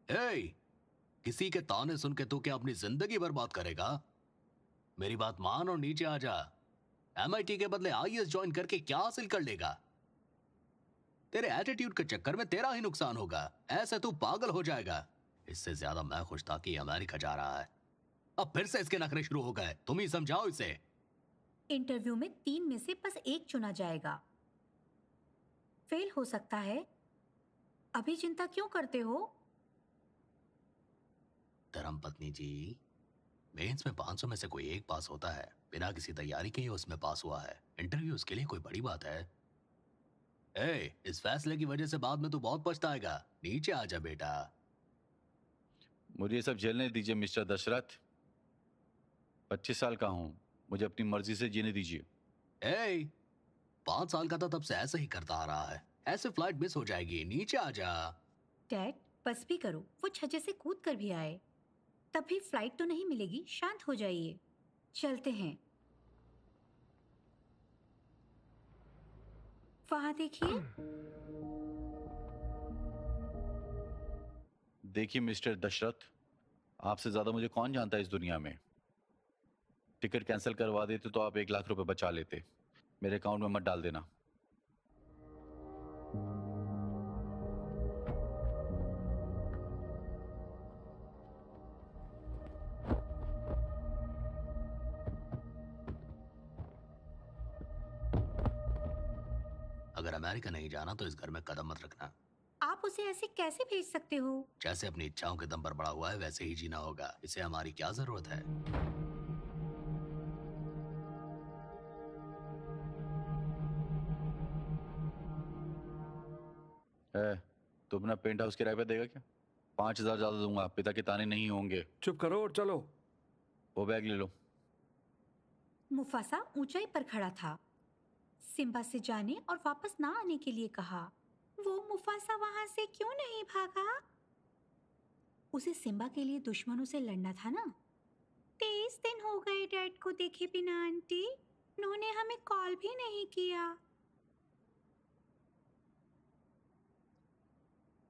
हे, किसी के ताने सुन के तू क्या अपनी जिंदगी बर्बाद करेगा? मेरी बात मान और नीचे आ जा। एमआईटी के बदले आईएएस ज्वाइन करके क्या हासिल कर लेगा? तेरे एटीट्यूड के चक्कर में तेरा ही नुकसान होगा। ऐसे तू पागल हो जाएगा। इससे ज्यादा मैं खुश था कि अमेरिका जा रहा है। अब फिर से इसके नखरे शुरू हो गए। तुम ही समझाओ इसे। इंटरव्यू में 3 में से बस 1 चुना जाएगा। फेल हो सकता है। अभी चिंता क्यों करते हो? धर्मपत्नी जी, मेंस में 500 में से कोई एक पास होता है। बिना किसी तैयारी के ही उसमें पास हुआ है। इंटरव्यू उसके लिए कोई बड़ी बात है? इस फैसले की वजह से बाद में तू बहुत पछताएगा। नीचे आ जा बेटा। मुझे ये सब झेलने दीजिए मिस्टर दशरथ। 25 साल का हूं, मुझे अपनी मर्जी से जीने दीजिए। 5 साल का था तब से ऐसे ही करता आ रहा है। ऐसे फ्लाइट मिस हो जाएगी। नीचे आ जा। डैड, बस भी करो। वो छज्जे से कूद कर भी आए। तब भी फ्लाइट तो नहीं मिलेगी। शांत हो जाइए। चलते हैं। वहां देखिए। देखिए मिस्टर दशरथ, आपसे ज्यादा मुझे कौन जानता है इस दुनिया में। टिकट कैंसिल करवा देते तो आप 1 लाख रुपए बचा लेते। मेरे अकाउंट में मत डाल देना। अगर अमेरिका नहीं जाना तो इस घर में कदम मत रखना। आप उसे ऐसे कैसे भेज सकते हो? जैसे अपनी इच्छाओं के दम पर बड़ा हुआ है वैसे ही जीना होगा। इसे हमारी क्या जरूरत है? तो अपना पेंट हाउस किराए पे देगा क्या? 5,000 ज्यादा दूंगा। पिता के ताने नहीं होंगे। चुप करो और चलो। वो बैग ले लो। मुफासा ऊंचाई पर खड़ा था। सिम्बा से जाने और वापस ना आने के लिए कहा। वो मुफासा वहां से क्यों नहीं भागा? उसे सिम्बा के लिए दुश्मनों से लड़ना था ना। 23 दिन हो गए डैड को देखे बिना आंटी। उन्होंने हमें कॉल भी नहीं किया।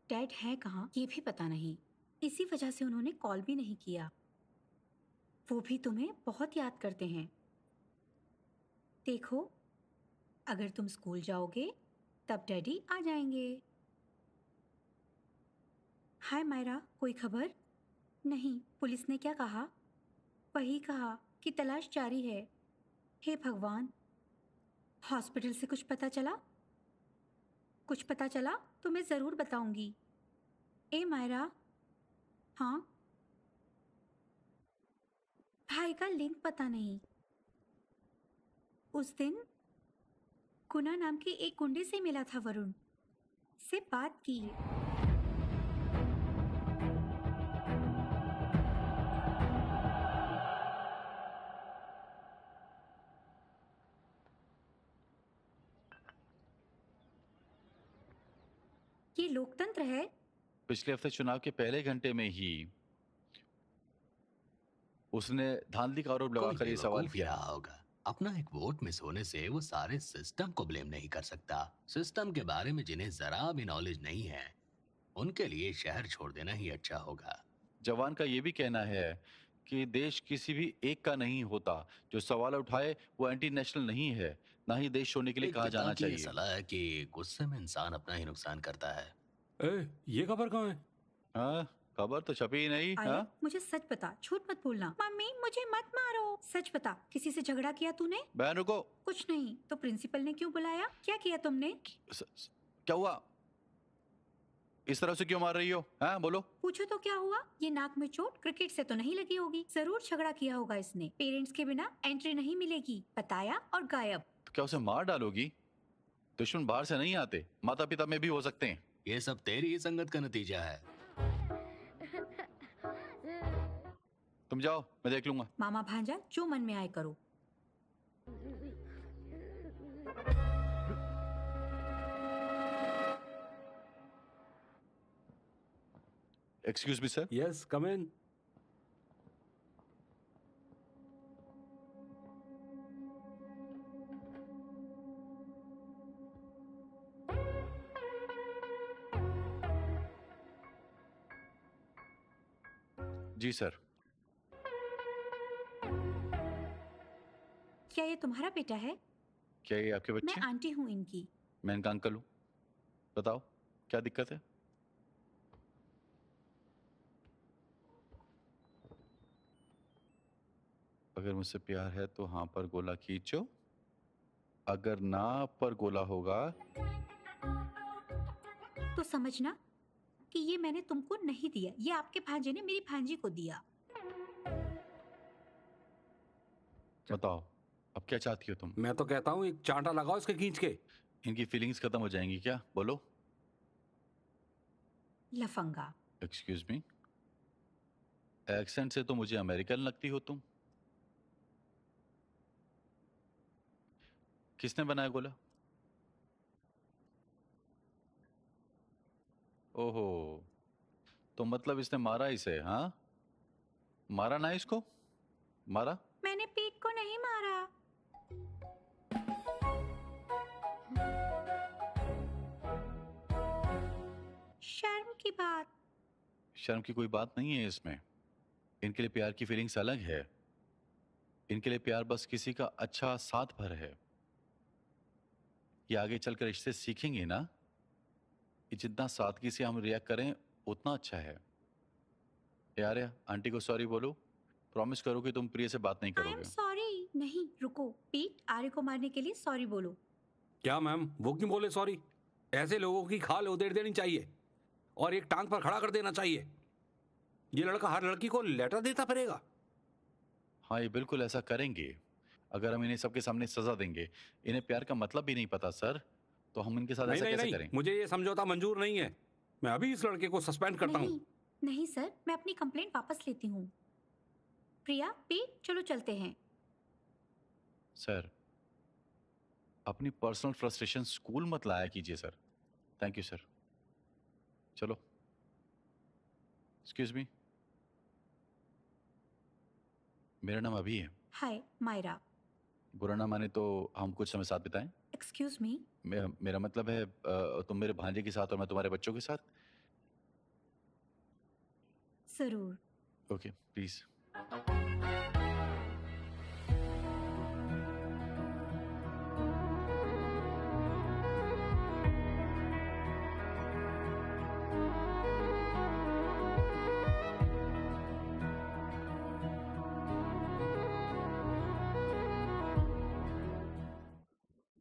डैड है कहाँ ये भी पता नहीं। इसी वजह से उन्होंने कॉल भी नहीं किया। वो भी तुम्हें बहुत याद करते हैं। देखो, अगर तुम स्कूल जाओगे तब डैडी आ जाएंगे। हाय मायरा, कोई खबर? नहीं, पुलिस ने क्या कहा? वही कहा कि तलाश जारी है। हे भगवान, हॉस्पिटल से कुछ पता चला? कुछ पता चला तो मैं जरूर बताऊंगी। ए मायरा। हाँ, भाई का लिंक पता नहीं। उस दिन गुना नाम के एक गुंडे से मिला था वरुण। से बात की। ये लोकतंत्र है। पिछले हफ्ते चुनाव के पहले घंटे में ही उसने धांधली का आरोप कोई लगाकर ये सवाल बेवकूफ ही किया। रहा होगा। अपना एक वोट मिस होने से वो सारे सिस्टम को ब्लेम नहीं कर सकता। सिस्टम के बारे में जिन्हें जरा भी नॉलेज नहीं है उनके लिए शहर छोड़ देना ही अच्छा होगा। जवान का ये भी कहना है कि देश किसी भी एक का नहीं होता। जो सवाल उठाए वो एंटी नेशनल नहीं है, ना ही देश छोड़ने के लिए एक कहा पिता जाना की ये चाहिए। सलाह है कि गुस्से में इंसान अपना ही नुकसान करता है। ये खबर कहाँ है? हाँ, खबर तो छपी ही नहीं। आया, हाँ, मुझे सच बता, झूठ मत बोलना। मम्मी, मुझे मत मारो। सच बता, किसी से झगड़ा किया तूने? बहन रुको। कुछ नहीं तो प्रिंसिपल ने क्यों बुलाया? क्या किया तुमने? क्या हुआ? इस तरह से क्यों मार रही हो? हाँ बोलो। पूछो तो क्या हुआ? ये नाक में चोट क्रिकेट से तो नहीं लगी होगी। जरूर झगड़ा किया होगा इसने। पेरेंट्स के बिना एंट्री नहीं मिलेगी। बताया और गायब। तो क्या उसे मार डालोगी? दुश्मन बाहर से नहीं आते, माता पिता में भी हो सकते हैं। ये सब तेरी ही संगत का नतीजा है। तुम जाओ, मैं देख लूंगा। मामा भांजा जो मन में आए करो। Excuse me sir. यस, कम इन। जी सर। क्या ये तुम्हारा बेटा है? क्या ये आपके मैं बच्चे हैं? आंटी हूँ इनकी। मैं इनका अंकल हूँ। बताओ क्या दिक्कत है? अगर मुझसे प्यार है तो हाँ पर गोला खींचो, अगर ना पर गोला होगा। तो समझना कि ये मैंने तुमको नहीं दिया, ये आपके भांजे ने मेरी भांजी को दिया। बताओ अब क्या चाहती हो तुम? मैं तो कहता हूँ एक चांटा लगाओ इसके खींच के। इनकी फीलिंग्स खत्म हो जाएंगी क्या? बोलो। लफंगा। एक्सक्यूज मी, एक्सेंट से तो मुझे अमेरिकन लगती हो तुम। किसने बनाया गोला? ओहो, तो मतलब इसने मारा इसे? हाँ, मारा ना इसको? मारा? मैंने पीठ को नहीं मारा। शर्म की बात। शर्म की कोई बात नहीं है इसमें। इनके लिए प्यार की फीलिंग्स अलग है। इनके लिए प्यार बस किसी का अच्छा साथ भर है। ये आगे चलकर इससे सीखेंगे ना कि जितना सादगी से हम रिएक्ट करें उतना अच्छा है। यार आंटी को सॉरी बोलो, प्रॉमिस करो कि तुम प्रिय से बात नहीं आई एम करोगे। सॉरी। नहीं रुको, पीठ आर्य को मारने के लिए सॉरी बोलो। क्या मैम, वो क्यों बोले सॉरी? ऐसे लोगों की खाल उधेड़ देनी चाहिए और एक टांग पर खड़ा कर देना चाहिए। ये लड़का हर लड़की को लेटर देता फिरेगा। हाँ, ये बिल्कुल ऐसा करेंगे। अगर हम इन्हें सबके सामने सजा देंगे, इन्हें प्यार का मतलब भी नहीं पता सर, तो हम इनके साथ नहीं ऐसा नहीं कैसे नहीं, करें? मुझे ये समझौता मंजूर नहीं है। मैं अभी इस लड़के को सस्पेंड करता नहीं हूँ। नहीं सर, मैं अपनी कंप्लेंट वापस लेती हूँ। प्रिया, पीठ, चलो चलते हैं। सर, अपनी पर्सनल फ्रस्ट्रेशन स्कूल मत लाया कीजिए सर। Thank you sir. चलो। एक्सक्यूज मी, मेरा नाम अभी है। हाय मायरा। बुरा ना माने तो हम कुछ समय साथ बिताएं। Excuse me. मेरा मतलब है तुम मेरे भांजे के साथ और मैं तुम्हारे बच्चों के साथ। जरूर। Okay please.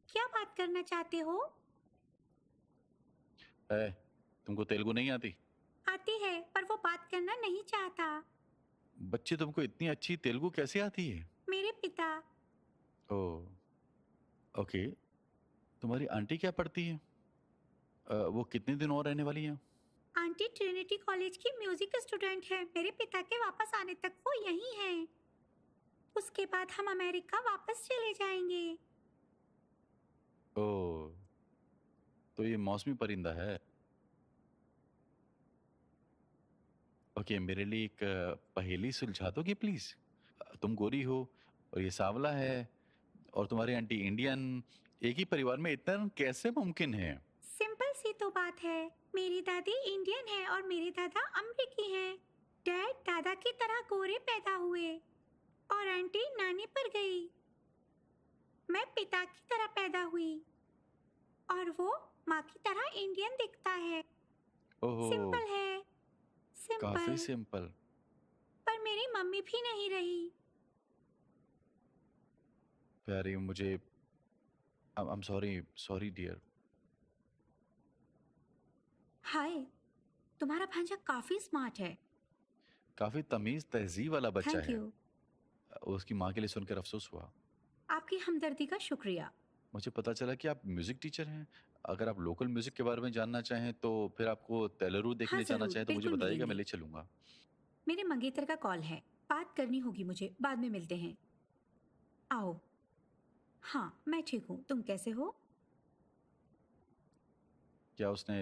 क्या बात करना चाहते हो? तुमको तेलुगु नहीं आती? आती है, पर वो बात करना नहीं चाहता। बच्चे, तुमको इतनी अच्छी तेलुगु कैसे आती है? मेरे पिता। Oh okay. तुम्हारी आंटी क्या पढ़ती है? वो कितने दिन और रहने वाली हैं? आंटी ट्रिनिटी कॉलेज की म्यूजिक स्टूडेंट है। मेरे पिता के वापस आने तक वो यहीं हैं। उसके बाद हम अमेरिका वापस चले जाएंगे। ओह, तो ये मौसमी परिंदा है। ओके, मेरे लिए एक पहेली सुलझा दोगे प्लीज? तुम गोरी हो और ये सांवला है और तुम्हारी आंटी इंडियन, एक ही परिवार में इतना रंग कैसे मुमकिन है? सिंपल सी तो बात है। मेरी दादी इंडियन है और मेरे दादा अमरीकी हैं। डैड दादा की तरह गोरे पैदा हुए और आंटी नानी पर गई। मैं पिता की तरह पैदा हुई और वो माँ की तरह इंडियन दिखता है। ओहो, सिंपल है। काफी सिंपल। सिंपल। पर मेरी मम्मी भी नहीं रही। प्यारी, मुझे I am sorry, sorry dear. हाय, तुम्हारा भांजा काफी स्मार्ट है। काफी तमीज तहजीब वाला बच्चा थैंक है। यू। उसकी माँ के लिए सुनकर अफसोस हुआ। आपकी हमदर्दी का शुक्रिया। मुझे पता चला कि आप म्यूजिक टीचर हैं। अगर आप लोकल म्यूजिक के बारे में जानना चाहें तो फिर आपको तेलुरु देखने जाना जरूर, चाहें तो मुझे बिल्कुल बताइएगा, मैं मिलेंगे। ले चलूंगा। मेरे मंगेतर का कॉल है, बात करनी होगी मुझे। बाद में मिलते हैं। आओ। हाँ, मैं ठीक हूँ। तुम कैसे हो? क्या उसने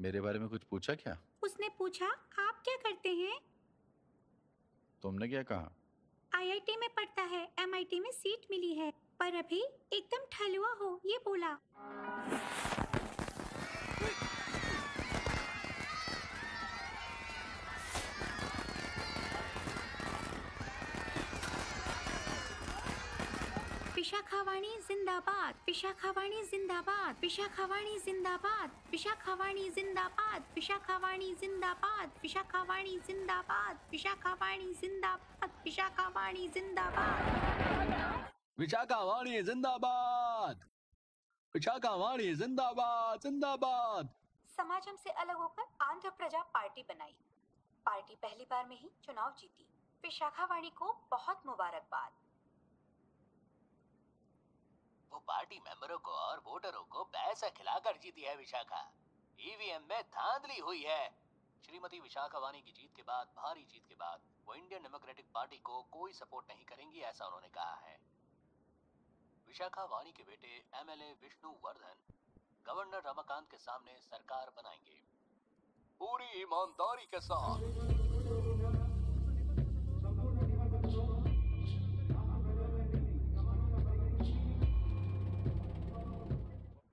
मेरे बारे में कुछ पूछा क्या? उसने पूछा आप क्या करते हैं? तुमने क्या कहा? आईआईटी में पढ़ता है, एमआईटी में सीट मिली है, पर अभी एकदम ठलुआ हो, ये बोला। विशाखावाणी जिंदाबाद, विशाखावाणी जिंदाबाद, विशाखावाणी जिंदाबाद, विशाखावाणी जिंदाबाद, विशाखावाणी जिंदाबाद, विशाखावाणी जिंदाबाद, विशाखावाणी जिंदाबाद, विशाखावाणी जिंदाबाद। विशाखावाणी जिंदाबाद, विशाखावाणी जिंदाबाद, जिंदाबाद। समाज हमसे अलग होकर आंध्र प्रजा पार्टी बनाई। पार्टी पहली बार में ही चुनाव जीती। विशाखावाणी को बहुत मुबारकबाद। वो पार्टी मेंबरों को और वोटरों को पैसा खिलाकर जीती है विशाखा। ईवीएम में धांधली हुई है। श्रीमती विशाखावाणी की जीत के बाद, भारी जीत के बाद, वो इंडियन डेमोक्रेटिक पार्टी को कोई सपोर्ट नहीं करेंगी, ऐसा उन्होंने कहा है। विशाखावाणी के बेटे एमएलए विष्णु वर्धन गवर्नर रमाकांत के सामने सरकार बनाएंगे, पूरी ईमानदारी के साथ।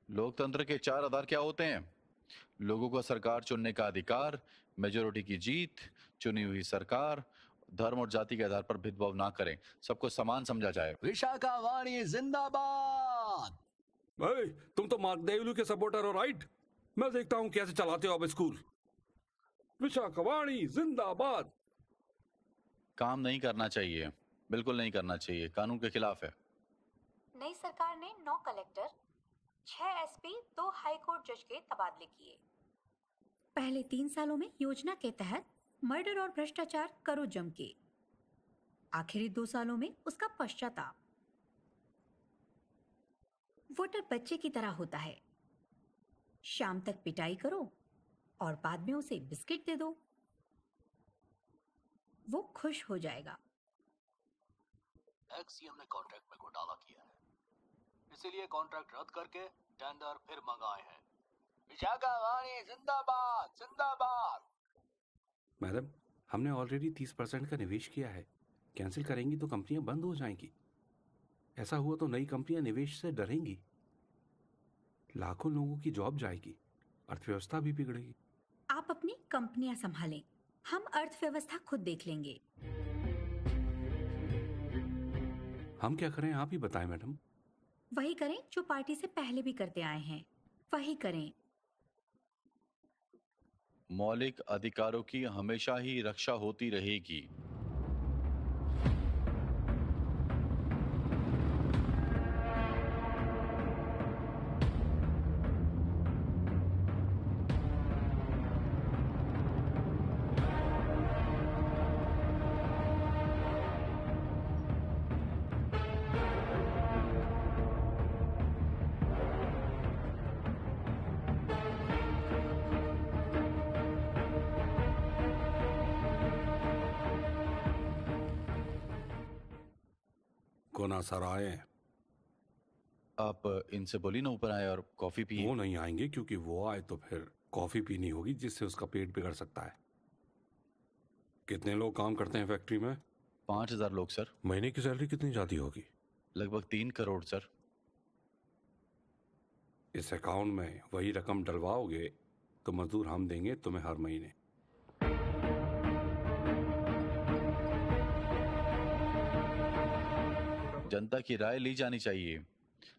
लोकतंत्र के चार आधार क्या होते हैं? लोगों का सरकार चुनने का अधिकार, मेजोरिटी की जीत, चुनी हुई सरकार, धर्म और जाति के आधार पर भेदभाव ना करें, सबको समान समझा जाए। विशाखावाणी जिंदाबाद। भाई तुम तो मार्क देवलू के सपोर्टर हो, राइट? मैं देखता हूँ कैसे चलाते हो अब स्कूल। विशाखावाणी जिंदाबाद। काम नहीं करना चाहिए, बिल्कुल नहीं करना चाहिए, कानून के खिलाफ है। नई सरकार ने 9 कलेक्टर, 6 एसपी, 2 हाई कोर्ट जज के तबादले किए। पहले 3 सालों में योजना के तहत मर्डर और भ्रष्टाचार करो जम के। आखिरी 2 सालों में उसका पश्चाताप। वोटर बच्चे की तरह होता है। शाम तक पिटाई करो और बाद में उसे बिस्किट दे दो, वो खुश हो जाएगा। एक्सीएम ने कॉन्ट्रैक्ट में घोटाला किया है, इसीलिए कॉन्ट्रैक्ट रद्द करके टेंडर फिर मंगाए हैं। विशाखावाणी जिंदाबाद, जिंदाबाद। मैडम, हमने ऑलरेडी 30% का निवेश किया है। कैंसिल करेंगी तो कंपनियां बंद हो जाएंगी। ऐसा हुआ तो नई कंपनियां निवेश से डरेंगी, लाखों लोगों की जॉब जाएगी, अर्थव्यवस्था भी बिगड़ेगी। आप अपनी कंपनियां संभालें, हम अर्थव्यवस्था खुद देख लेंगे। हम क्या करें, आप ही बताएं मैडम। वही करें जो पार्टी से पहले भी करते आए हैं, वही करें। मौलिक अधिकारों की हमेशा ही रक्षा होती रहेगी। कोना सर आए? आप इनसे बोली ना ऊपर आए और कॉफी पिए। वो नहीं आएंगे क्योंकि वो आए तो फिर कॉफी पीनी होगी, जिससे उसका पेट बिगड़ सकता है। कितने लोग काम करते हैं फैक्ट्री में? 5000 लोग सर। महीने की सैलरी कितनी जाती होगी? लगभग 3 करोड़ सर। इस अकाउंट में वही रकम डलवाओगे तो मजदूर हम देंगे तुम्हें हर महीने। जनता की राय ली जानी चाहिए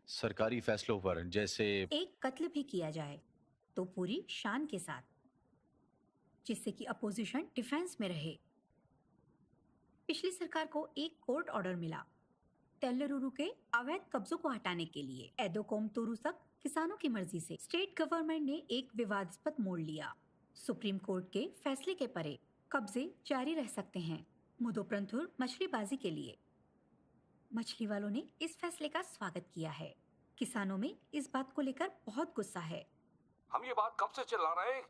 सरकारी फैसलों पर। जैसे एक कत्ल भी किया जाए तो पूरी शान के साथ, जिससे कि अपोजिशन डिफेंस में रहे। पिछली सरकार को एक कोर्ट ऑर्डर मिला तेल्लुरुरु के अवैध कब्जों को हटाने के लिए। एदोकोम तोरू तक किसानों की मर्जी से स्टेट गवर्नमेंट ने एक विवादास्पद मोड़ लिया। सुप्रीम कोर्ट के फैसले के परे कब्जे जारी रह सकते हैं मुदोप्रंथुर मछलीबाजी के लिए। मछली वालों ने इस फैसले का स्वागत किया है। किसानों में इस बात को लेकर बहुत गुस्सा है। हम ये बात कब से चिल्ला रहे हैं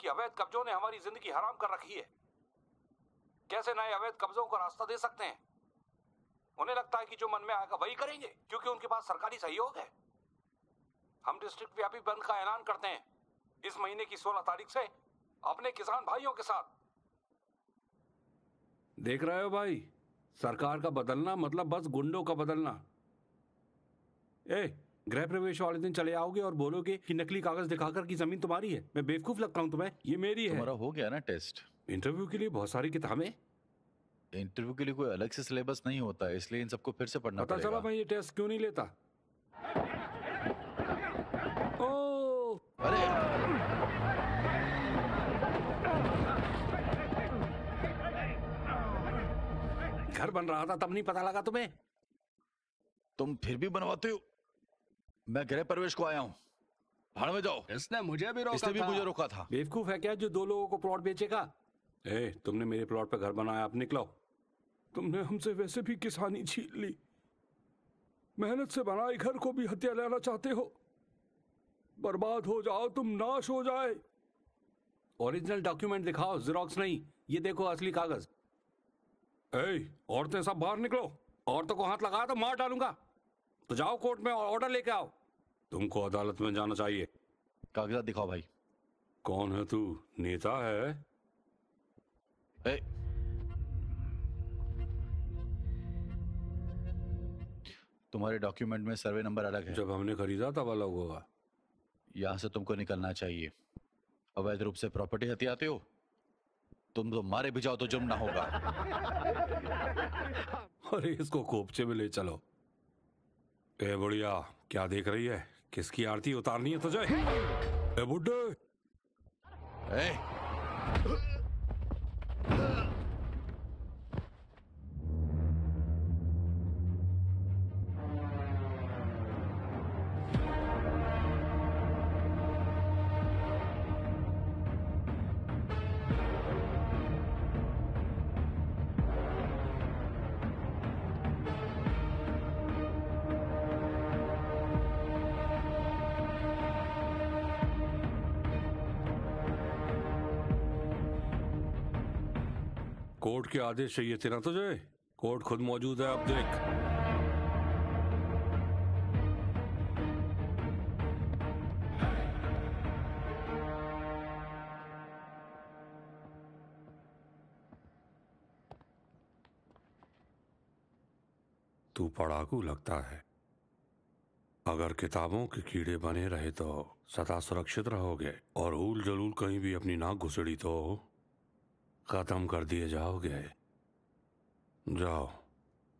कि अवैध कब्जों ने हमारी जिंदगी हराम कर रखी है। कैसे नए अवैध कब्जों को रास्ता दे सकते हैं? उन्हें लगता है कि जो मन में आएगा वही करेंगे क्योंकि उनके पास सरकारी सहयोग है। हम डिस्ट्रिक्ट व्यापी बंद का ऐलान करते हैं इस महीने की 16 तारीख से अपने किसान भाइयों के साथ। देख रहे हो भाई, सरकार का बदलना मतलब बस गुंडों का बदलना। गृह प्रवेश वाले दिन चले आओगे और बोलोगे कि नकली कागज दिखाकर कि जमीन तुम्हारी है। मैं बेवकूफ लगता हूं तुम्हें? ये मेरी है। तुम्हारा हो गया ना टेस्ट। इंटरव्यू के लिए बहुत सारी किताबें। इंटरव्यू के लिए कोई अलग से सिलेबस नहीं होता है, इसलिए इन सबको फिर से पढ़ना पता चला पड़ेगा। मैं ये टेस्ट क्यों नहीं लेता। ओ अरे घर बन रहा था तब नहीं पता लगा तुम्हें? तुम फिर भी बनवाते हो। मैं गृह प्रवेश को आया हूँ, भाड़ में जाओ। इसने मुझे भी रोका इसने भी था। मुझे रोका था। बेवकूफ है क्या जो 2 लोगों को प्लॉट बेचेगा? तुमने मेरे प्लॉट पे घर बनाया, अब निकलो। तुमने हमसे वैसे भी किसानी छीन ली, मेहनत से बनाए घर को भी हत्या लेना चाहते हो। बर्बाद हो जाओ तुम, नाश हो जाए। ओरिजिनल डॉक्यूमेंट दिखाओ, जेरोक्स नहीं। ये देखो असली कागज। औरतें सब बाहर निकलो। औरतों को हाथ लगाया तो मार डालूंगा। तो जाओ कोर्ट में और ऑर्डर लेके आओ। तुमको अदालत में जाना चाहिए। कागजात दिखाओ भाई। कौन है तू? नेता है? ए, तुम्हारे डॉक्यूमेंट में सर्वे नंबर अलग है। जब हमने खरीदा तब अलग होगा। यहाँ से तुमको निकलना चाहिए। अवैध रूप से प्रॉपर्टी हथियाते हो। तुम तो मारे भी जाओ तो जुर्म ना होगा। अरे इसको कोपचे में ले चलो। बुढ़िया, क्या देख रही है? किसकी आरती उतारनी है तुझे? बुड्ढे, ए, कोर्ट के आदेश चाहिए थे ना तुझे? कोर्ट खुद मौजूद है, अब देख। तू पढ़ाकू लगता है। अगर किताबों के कीड़े बने रहे तो सदा सुरक्षित रहोगे, और ऊल जलूल कहीं भी अपनी नाक घुसड़ी तो खत्म कर दिए जाओगे। जाओ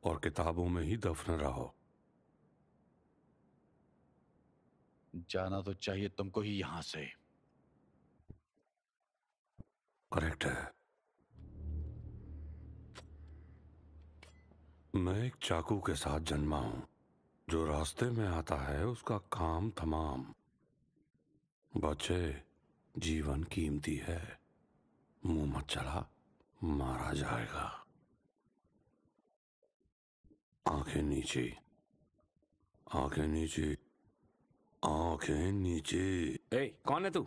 और किताबों में ही दफन रहो। जाना तो चाहिए तुमको ही यहां से। करेक्ट है। मैं एक चाकू के साथ जन्मा हूं। जो रास्ते में आता है उसका काम तमाम। बच्चे, जीवन कीमती है। मुंह मत चला, मारा जाएगा। आंखें नीचे, आंखें नीचे, आंखें नीचे। कौन है तू?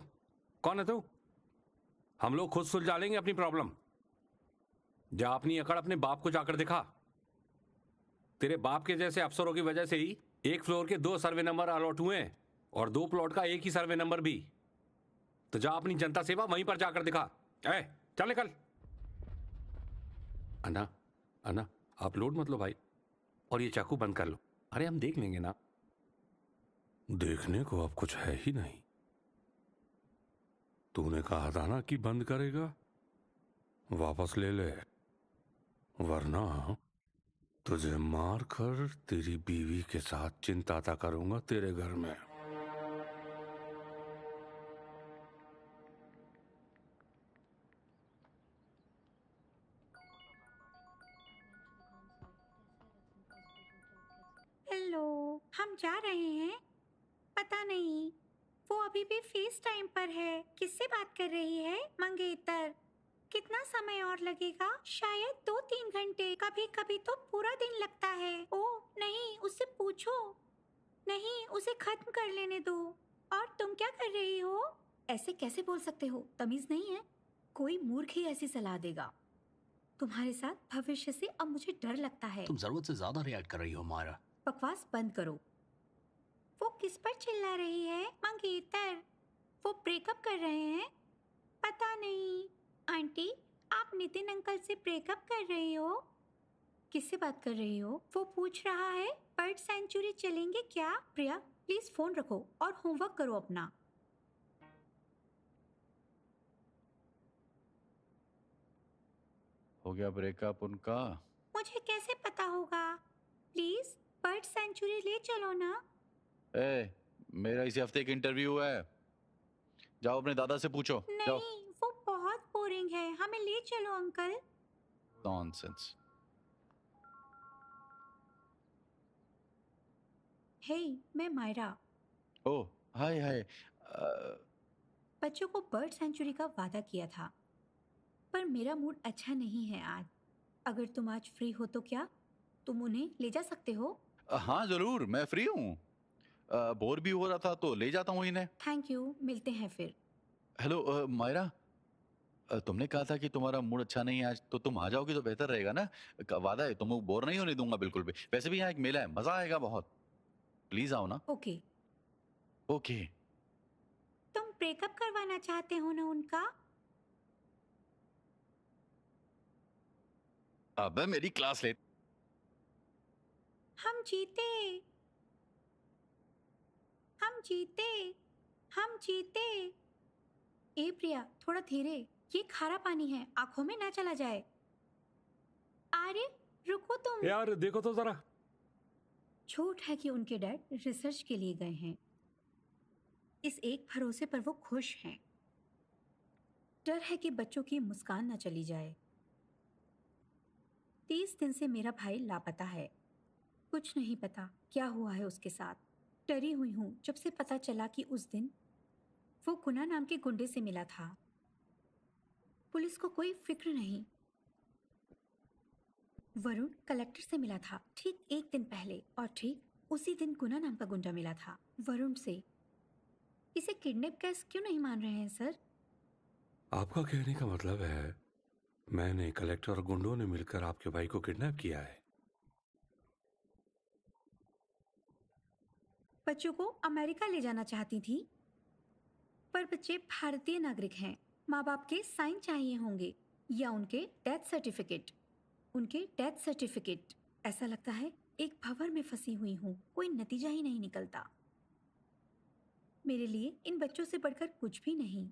कौन है तू? हम लोग खुद सुलझा लेंगे अपनी प्रॉब्लम। जा अपनी अकड़ अपने बाप को जाकर दिखा। तेरे बाप के जैसे अफसरों की वजह से ही एक फ्लोर के 2 सर्वे नंबर अलॉट हुए हैं, और 2 प्लॉट का एक ही सर्वे नंबर भी। तो जा अपनी जनता सेवा वहीं पर जाकर दिखा। चल निकल। अन्ना, अन्ना, आप लोड मत लो भाई, और ये चाकू बंद कर लो। अरे हम देख लेंगे ना। देखने को अब कुछ है ही नहीं। तूने कहा था ना कि बंद करेगा। वापस ले ले, वरना तुझे मार कर तेरी बीवी के साथ चिंताता करूंगा तेरे घर में। हेलो, हम जा रहे हैं। पता नहीं, वो अभी भी फेस टाइम पर है। किससे बात कर रही है? मंगेतर। कितना समय और लगेगा? शायद 2-3 घंटे, कभी कभी तो पूरा दिन लगता है। ओह नहीं, उससे पूछो। नहीं, उसे खत्म कर लेने दो। और तुम क्या कर रही हो? ऐसे कैसे बोल सकते हो? तमीज नहीं है? कोई मूर्ख ही ऐसी सलाह देगा। तुम्हारे साथ भविष्य से अब मुझे डर लगता है। तुम जरूरत से ज्यादा रिएक्ट कर रही हो मायरा। बकवास बंद करो। वो किस पर चिल्ला रही है? मंगेतर, वो ब्रेकअप कर रहे हैं? पता नहीं। आंटी, आप नितिन अंकल से ब्रेकअप कर रही हो? किससे बात कर रही हो? वो पूछ रहा है बर्ड सेंचुरी चलेंगे क्या? प्रिया, प्लीज फोन रखो और होमवर्क करो अपना। हो गया ब्रेकअप उनका? मुझे कैसे पता होगा? प्लीज बर्ड सेंचुरी ले चलो ना। ए, मेरा इसी हफ्ते एक इंटरव्यू है, जाओ अपने दादा से पूछो, जाओ। नहीं, वो बहुत बोरिंग है, हमें ले चलो अंकल। नॉनसेंस। हे, मैं मायरा। ओह, हाय हाय। बच्चों को बर्ड सेंचुरी का वादा किया था, पर मेरा मूड अच्छा नहीं है आज। अगर तुम आज फ्री हो तो क्या तुम उन्हें ले जा सकते हो? हाँ जरूर, मैं फ्री हूँ। बोर भी हो रहा था तो ले जाता हूँ इन्हें। थैंक यू, मिलते हैं फिर। हेलो मायरा, तुमने कहा था कि तुम्हारा मूड अच्छा नहीं है आज, तो तुम आ जाओगी तो बेहतर रहेगा ना। वादा है, तुमको बोर नहीं होने दूंगा बिल्कुल भी। वैसे भी यहाँ एक मेला है, मजा आएगा बहुत। प्लीज आओ ना। ओके। ओके। तुम ब्रेकअप करवाना चाहते हो ना उनका? अब मेरी क्लास ले। हम जीते, हम जीते, हम जीते। ए प्रिया, थोड़ा धीरे, ये खारा पानी है, आंखों में ना चला जाए। अरे रुको तुम। यार देखो तो जरा। झूठ है कि उनके डैड रिसर्च के लिए गए हैं। इस एक भरोसे पर वो खुश हैं। डर है कि बच्चों की मुस्कान न चली जाए। 30 दिन से मेरा भाई लापता है। कुछ नहीं पता क्या हुआ है उसके साथ। डरी हुई हूं जब से पता चला कि उस दिन वो गुना नाम के गुंडे से मिला था। पुलिस को कोई फिक्र नहीं। वरुण कलेक्टर से मिला था ठीक एक दिन पहले, और ठीक उसी दिन गुना नाम का गुंडा मिला था वरुण से। इसे किडनैप केस क्यों नहीं मान रहे हैं सर? आपका कहने का मतलब है मैंने, कलेक्टर और गुंडों ने मिलकर आपके भाई को किडनैप किया है? बच्चों को अमेरिका ले जाना चाहती थी, पर बच्चे भारतीय नागरिक हैं। माँ बाप के साइन चाहिए होंगे या उनके डेथ सर्टिफिकेट। उनके डेथ सर्टिफिकेट। ऐसा लगता है एक भंवर में फंसी हुई हूँ, कोई नतीजा ही नहीं निकलता। मेरे लिए इन बच्चों से बढ़कर कुछ भी नहीं।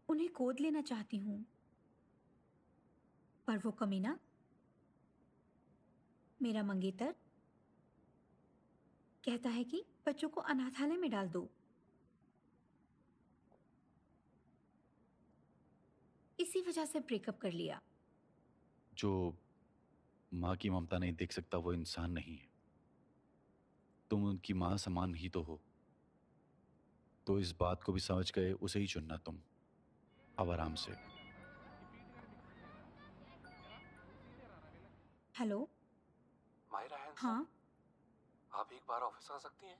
उन्हें गोद लेना चाहती हूँ, पर वो कमीना, मेरा मंगेतर, कहता है कि बच्चों को अनाथालय में डाल दो। इसी वजह से ब्रेकअप कर लिया। जो माँ की ममता नहीं देख सकता वो इंसान नहीं है। तुम उनकी माँ समान ही तो हो, तो इस बात को भी समझ गए उसे ही चुनना तुम। अब आराम से। हेलो। मायरा हैंस, हाँ। आप एक बार ऑफिस आ सकती हैं?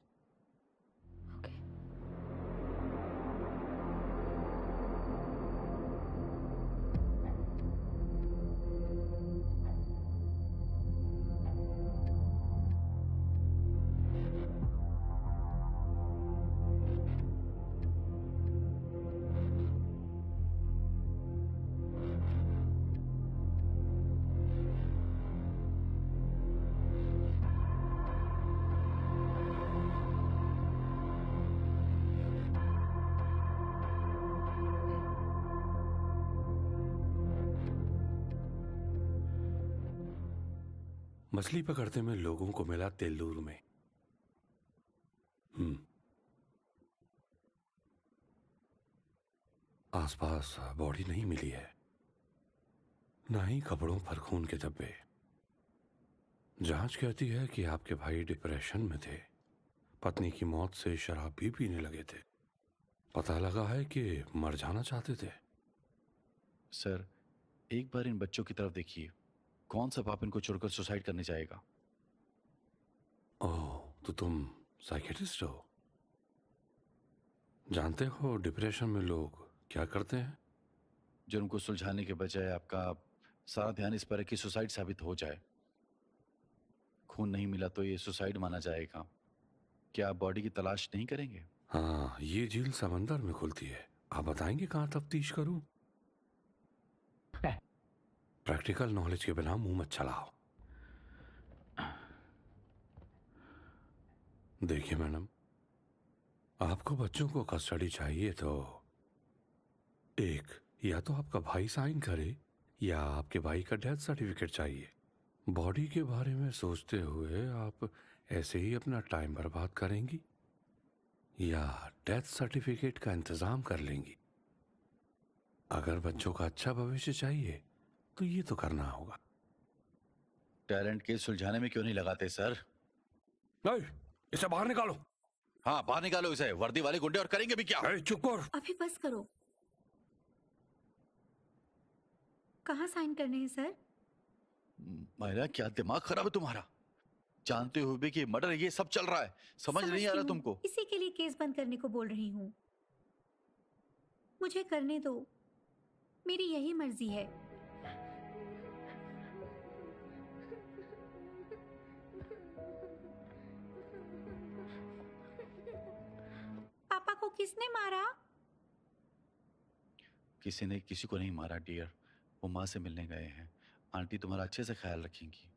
मछली पकड़ते में लोगों को मिला तेल्लूर में। आसपास बॉडी नहीं मिली है, ना ही कपड़ों पर खून के धब्बे। जांच कहती है कि आपके भाई डिप्रेशन में थे, पत्नी की मौत से शराब भी पीने लगे थे। पता लगा है कि मर जाना चाहते थे। सर, एक बार इन बच्चों की तरफ देखिए। कौन सा बाप इनको छोड़कर सुसाइड करने जाएगा? ओह, तो तुम साइकियाट्रिस्ट हो? जानते हो डिप्रेशन में लोग क्या करते हैं? जुर्म को सुलझाने के बजाय आपका सारा ध्यान इस पर है कि सुसाइड साबित हो जाए। खून नहीं मिला तो ये सुसाइड माना जाएगा। क्या आप बॉडी की तलाश नहीं करेंगे? हाँ, ये झील समंदर में खुलती है। आप बताएंगे कहाँ तफ्तीश करूं? प्रैक्टिकल नॉलेज के बिना मुंह मत चलाओ। देखिए मैडम, आपको बच्चों को कस्टडी चाहिए तो एक, या तो आपका भाई साइन करे या आपके भाई का डेथ सर्टिफिकेट चाहिए? बॉडी के बारे में सोचते हुए आप ऐसे ही अपना टाइम बर्बाद करेंगी या डेथ सर्टिफिकेट का इंतजाम कर लेंगी? अगर बच्चों का अच्छा भविष्य चाहिए तो ये तो करना होगा। टैलेंट केस सुलझाने में क्यों नहीं लगाते सर? नहीं, इसे बाहर निकालो। हाँ, बाहर निकालो इसे। वर्दी वाले गुंडे और करेंगे भी क्या? चुप कर। अभी बस करो। कहाँ साइन करने हैं सर? महिला, क्या दिमाग खराब है तुम्हारा? जानते हुए भी कि मर्डर ये सब चल रहा है, समझ नहीं आ समझती रहा हूँ, तुमको? इसी के लिए केस बंद करने को बोल रही हूँ। मुझे करने दो, मेरी यही मर्जी है। पापा को किसने मारा? किसी ने किसी को नहीं मारा डियर। वो माँ से मिलने गए हैं। आंटी तुम्हारा अच्छे से ख्याल रखेंगी।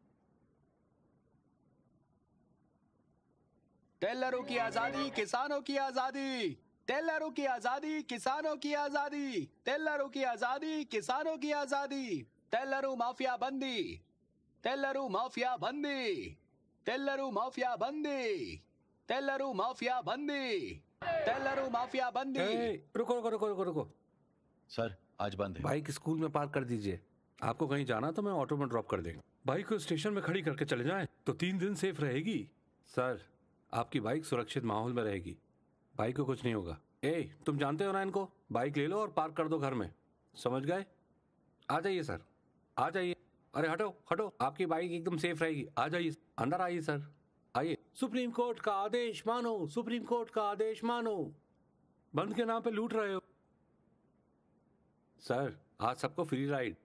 टेलरों की आजादी, किसानों की आजादी। टेलरों की आजादी, किसानों की आजादी। टेलरों की आजादी, किसानों की आजादी। टेलरों माफिया बंदी, टेलरों माफिया बंदी, टेलरों माफिया बंदी, टेलरों माफिया बंदी, टेलरों माफिया बंदी। रुको रुको रुको रुको रुको। सर, आज बंद है। बाइक स्कूल में पार्क कर दीजिए। आपको कहीं जाना तो मैं ऑटो में ड्रॉप कर देंगे। बाइक को स्टेशन में खड़ी करके चले जाएं तो 3 दिन सेफ रहेगी। सर, आपकी बाइक सुरक्षित माहौल में रहेगी। बाइक को कुछ नहीं होगा। तुम जानते हो ना इनको। बाइक ले लो और पार्क कर दो घर में। समझ गए? आ जाइए सर, आ जाइए। अरे हटो हटो, आपकी बाइक एकदम सेफ रहेगी। आ जाइए, अंदर आइए सर, आइए। सुप्रीम कोर्ट का आदेश मानो, सुप्रीम कोर्ट का आदेश मानो। बंद के नाम पे लूट रहे हो। सर, आज सबको फ्री राइड।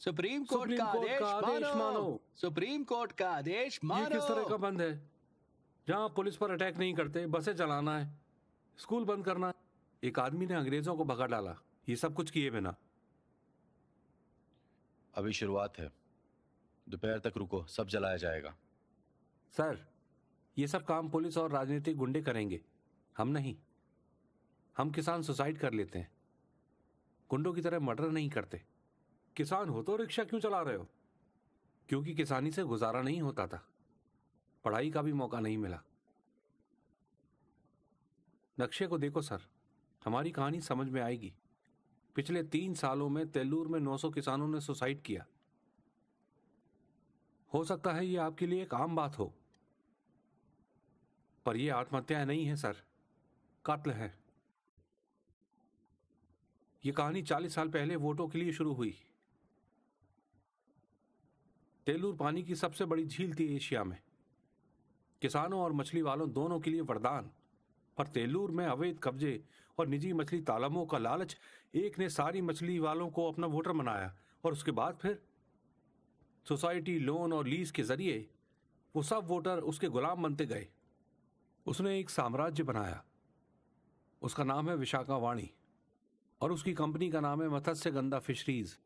सुप्रीम कोर्ट का आदेश मानो, सुप्रीम कोर्ट का आदेश मानो। ये किस तरह का बंद है? जहां पुलिस पर अटैक नहीं करते, बसें चलाना है, स्कूल बंद करना है। एक आदमी ने अंग्रेजों को भगा डाला, ये सब कुछ किए बिना। अभी शुरुआत है, दोपहर तक रुको, सब जलाया जाएगा। सर, ये सब काम पुलिस और राजनीतिक गुंडे करेंगे, हम नहीं। हम किसान सुसाइड कर लेते हैं, गुंडों की तरह मर्डर नहीं करते। किसान हो तो रिक्शा क्यों चला रहे हो? क्योंकि किसानी से गुजारा नहीं होता था, पढ़ाई का भी मौका नहीं मिला। नक्शे को देखो सर, हमारी कहानी समझ में आएगी। पिछले 3 सालों में तेल्लूर में 900 किसानों ने सुसाइड किया। हो सकता है ये आपके लिए एक आम बात हो, पर ये आत्महत्या नहीं है सर, कत्ल है। ये कहानी 40 साल पहले वोटों के लिए शुरू हुई। तेल्लूर पानी की सबसे बड़ी झील थी एशिया में, किसानों और मछली वालों दोनों के लिए वरदान। पर तेल्लूर में अवैध कब्जे और निजी मछली तालाबों का लालच एक ने सारी मछली वालों को अपना वोटर बनाया, और उसके बाद फिर सोसाइटी, लोन और लीज के जरिए वो सब वोटर उसके गुलाम बनते गए। उसने एक साम्राज्य बनाया, उसका नाम है विशाखावाणी, और उसकी कंपनी का नाम है मत्स्यगंधा फिशरीज।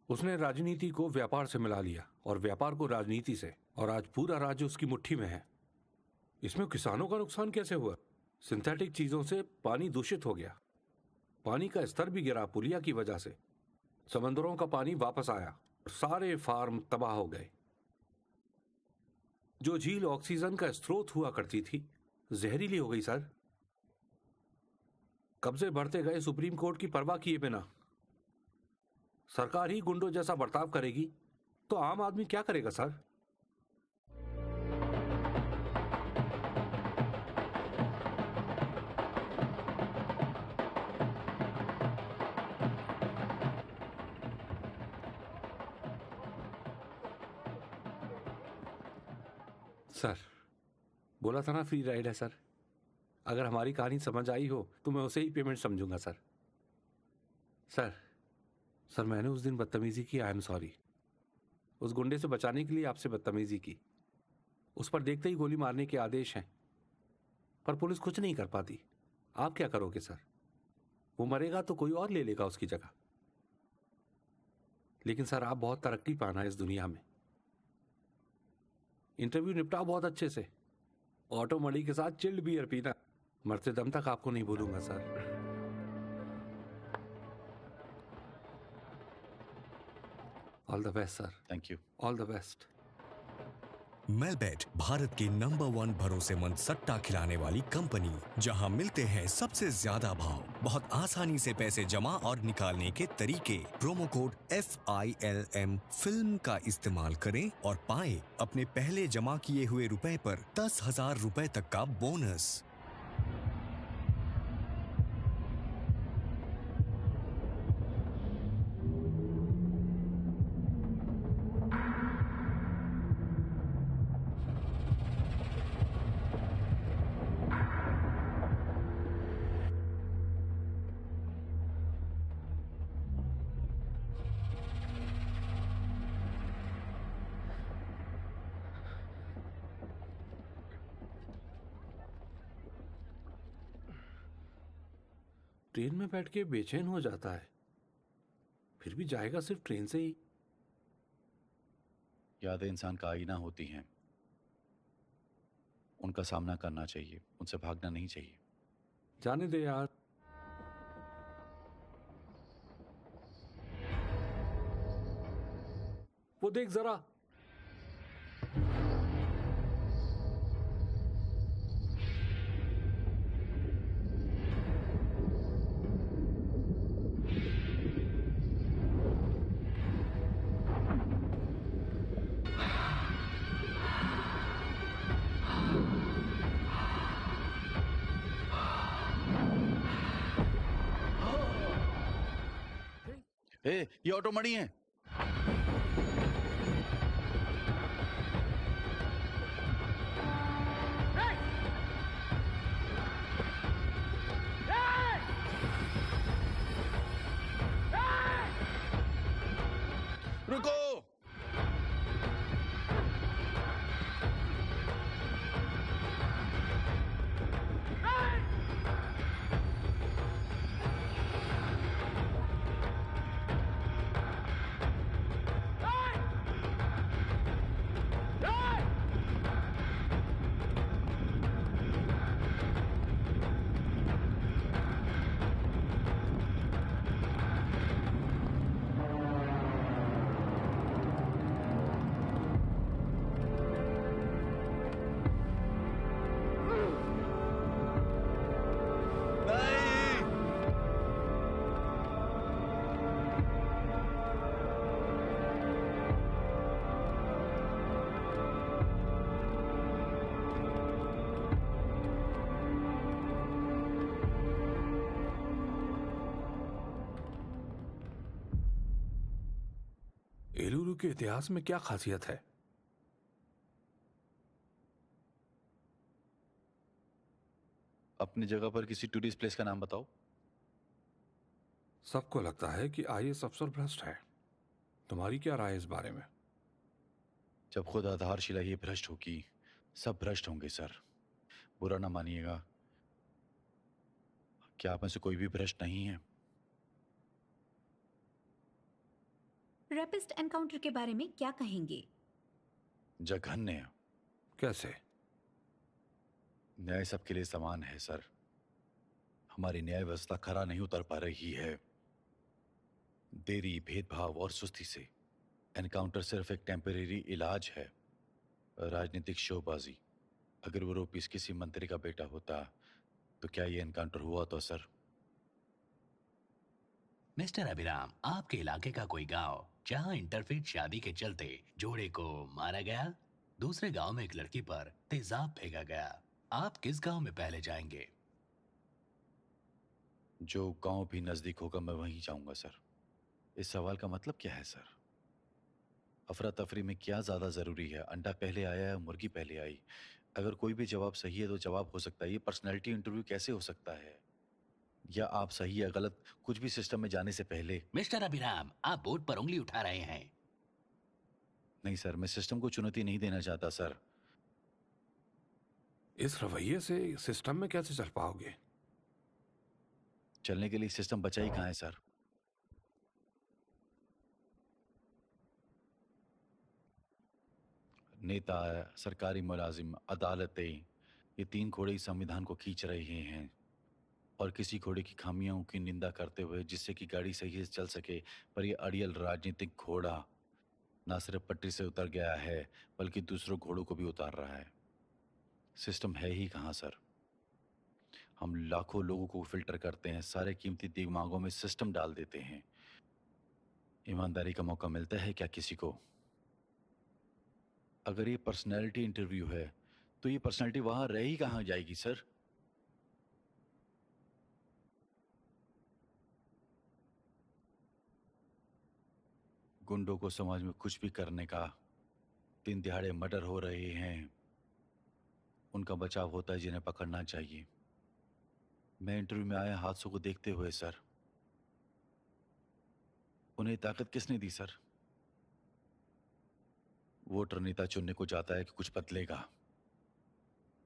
उसने राजनीति को व्यापार से मिला लिया और व्यापार को राजनीति से, और आज पूरा राज्य उसकी मुट्ठी में है। इसमें किसानों का नुकसान कैसे हुआ? सिंथेटिक चीजों से पानी दूषित हो गया, पानी का स्तर भी गिरा पुलिया की वजह से। समंदरों का पानी वापस आया और सारे फार्म तबाह हो गए। जो झील ऑक्सीजन का स्रोत हुआ करती थी, जहरीली हो गई सर। कब्जे बढ़ते गए सुप्रीम कोर्ट की परवाह किए बिना। सरकार ही गुंडों जैसा बर्ताव करेगी तो आम आदमी क्या करेगा सर? सर, बोला था ना फ्री राइड है सर। अगर हमारी कहानी समझ आई हो तो मैं उसे ही पेमेंट समझूंगा सर। सर मैंने उस दिन बदतमीजी की, आई एम सॉरी। उस गुंडे से बचाने के लिए आपसे बदतमीजी की। उस पर देखते ही गोली मारने के आदेश हैं, पर पुलिस कुछ नहीं कर पाती। आप क्या करोगे सर? वो मरेगा तो कोई और ले लेगा उसकी जगह। लेकिन सर, आप बहुत तरक्की पाना इस दुनिया में। इंटरव्यू निपटाओ बहुत अच्छे से, ऑटो मड़ी के साथ चिल्ड बियर पीना। मरते दम तक आपको नहीं भूलूंगा sir. All the best sir, thank you. All the best. Melbet Bharat की नंबर 1 भरोसेमंद सट्टा खिलाने वाली कंपनी, जहां मिलते हैं सबसे ज्यादा भाव, बहुत आसानी से पैसे जमा और निकालने के तरीके। प्रोमो कोड FILM फिल्म का इस्तेमाल करें और पाएं अपने पहले जमा किए हुए रुपए पर 10,000 रुपए तक का बोनस। ट्रेन में बैठ के बेचैन हो जाता है, फिर भी जाएगा सिर्फ ट्रेन से ही। यादें इंसान का आईना होती हैं, उनका सामना करना चाहिए, उनसे भागना नहीं चाहिए। जाने दे यार। वो देख जरा। ये ऑटो मणि है। रुको। एलुरु के इतिहास में क्या खासियत है? अपनी जगह पर किसी टूरिस्ट प्लेस का नाम बताओ। सबको लगता है कि IAS अफसर भ्रष्ट है। तुम्हारी क्या राय है इस बारे में? जब खुद आधारशिला ही भ्रष्ट होगी, सब भ्रष्ट होंगे सर। बुरा ना मानिएगा, क्या आप में से कोई भी भ्रष्ट नहीं है? रेपिस्ट एनकाउंटर के बारे में क्या कहेंगे? जघन्य। कैसे? न्याय सबके लिए समान है सर। हमारी न्याय व्यवस्था खरा नहीं उतर पा रही है। देरी, भेदभाव और सुस्ती से। एनकाउंटर सिर्फ एक टेम्परेरी इलाज है, राजनीतिक शोबाजी। अगर वो रोपीस किसी मंत्री का बेटा होता तो क्या ये एनकाउंटर हुआ तो सर? मिस्टर अभिराम, आपके इलाके का कोई गांव जहां इंटरफेथ शादी के चलते जोड़े को मारा गया, दूसरे गांव में एक लड़की पर तेजाब फेंका गया, आप किस गांव में पहले जाएंगे? जो गांव भी नजदीक होगा मैं वहीं जाऊंगा सर। इस सवाल का मतलब क्या है सर? अफरा तफरी में क्या ज्यादा जरूरी है? अंडा पहले आया या मुर्गी पहले आई? अगर कोई भी जवाब सही है तो जवाब हो सकता है। ये पर्सनैलिटी इंटरव्यू कैसे हो सकता है? या आप सही या गलत कुछ भी सिस्टम में जाने से पहले? मिस्टर अभिराम, आप बोर्ड पर उंगली उठा रहे हैं। नहीं सर, मैं सिस्टम को चुनौती नहीं देना चाहता सर। इस रवैये से सिस्टम में कैसे चल पाओगे? चलने के लिए सिस्टम बचा ही कहाँ है सर? नेता, सरकारी मुलाजिम, अदालतें, ये तीन घोड़े इस संविधान को खींच रहे हैं और किसी घोड़े की खामियों की निंदा करते हुए जिससे कि गाड़ी सही से चल सके, पर ये अड़ियल राजनीतिक घोड़ा ना सिर्फ पटरी से उतर गया है बल्कि दूसरों घोड़ों को भी उतार रहा है। सिस्टम है ही कहाँ सर? हम लाखों लोगों को फिल्टर करते हैं, सारे कीमती दिमागों में सिस्टम डाल देते हैं। ईमानदारी का मौका मिलता है क्या किसी को? अगर ये पर्सनैलिटी इंटरव्यू है तो ये पर्सनैलिटी वहां रह ही कहाँ जाएगी सर? गुंडों को समाज में कुछ भी करने का, दिन दिहाड़े मर्डर हो रहे हैं, उनका बचाव होता है जिन्हें पकड़ना चाहिए। मैं इंटरव्यू में आए हादसों को देखते हुए सर, उन्हें ताकत किसने दी सर? वोटर नेता चुनने को जाता है कि कुछ बदलेगा।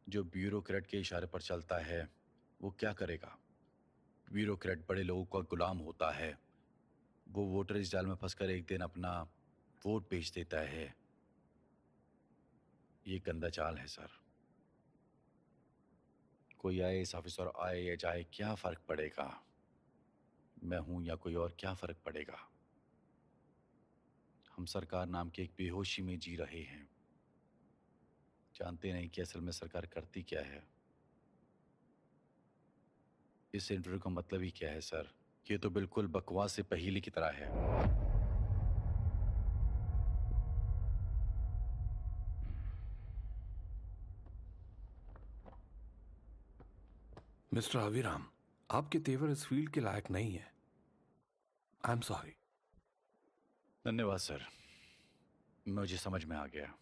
जो ब्यूरोक्रेट के इशारे पर चलता है वो क्या करेगा? ब्यूरोक्रेट बड़े लोगों का गुलाम होता है। वो वोटर इस जाल में फंसकर एक दिन अपना वोट बेच देता है। ये गंदा चाल है सर। कोई आईएएस ऑफिसर आए या जाए क्या फर्क पड़ेगा? मैं हूं या कोई और, क्या फर्क पड़ेगा? हम सरकार नाम की एक बेहोशी में जी रहे हैं, जानते नहीं कि असल में सरकार करती क्या है। इस इंटरव्यू का मतलब ही क्या है सर? ये तो बिल्कुल बकवास से पहेली की तरह है। मिस्टर अभिराम, आपके तेवर इस फील्ड के लायक नहीं है। आई एम सॉरी। धन्यवाद सर, मुझे समझ में आ गया।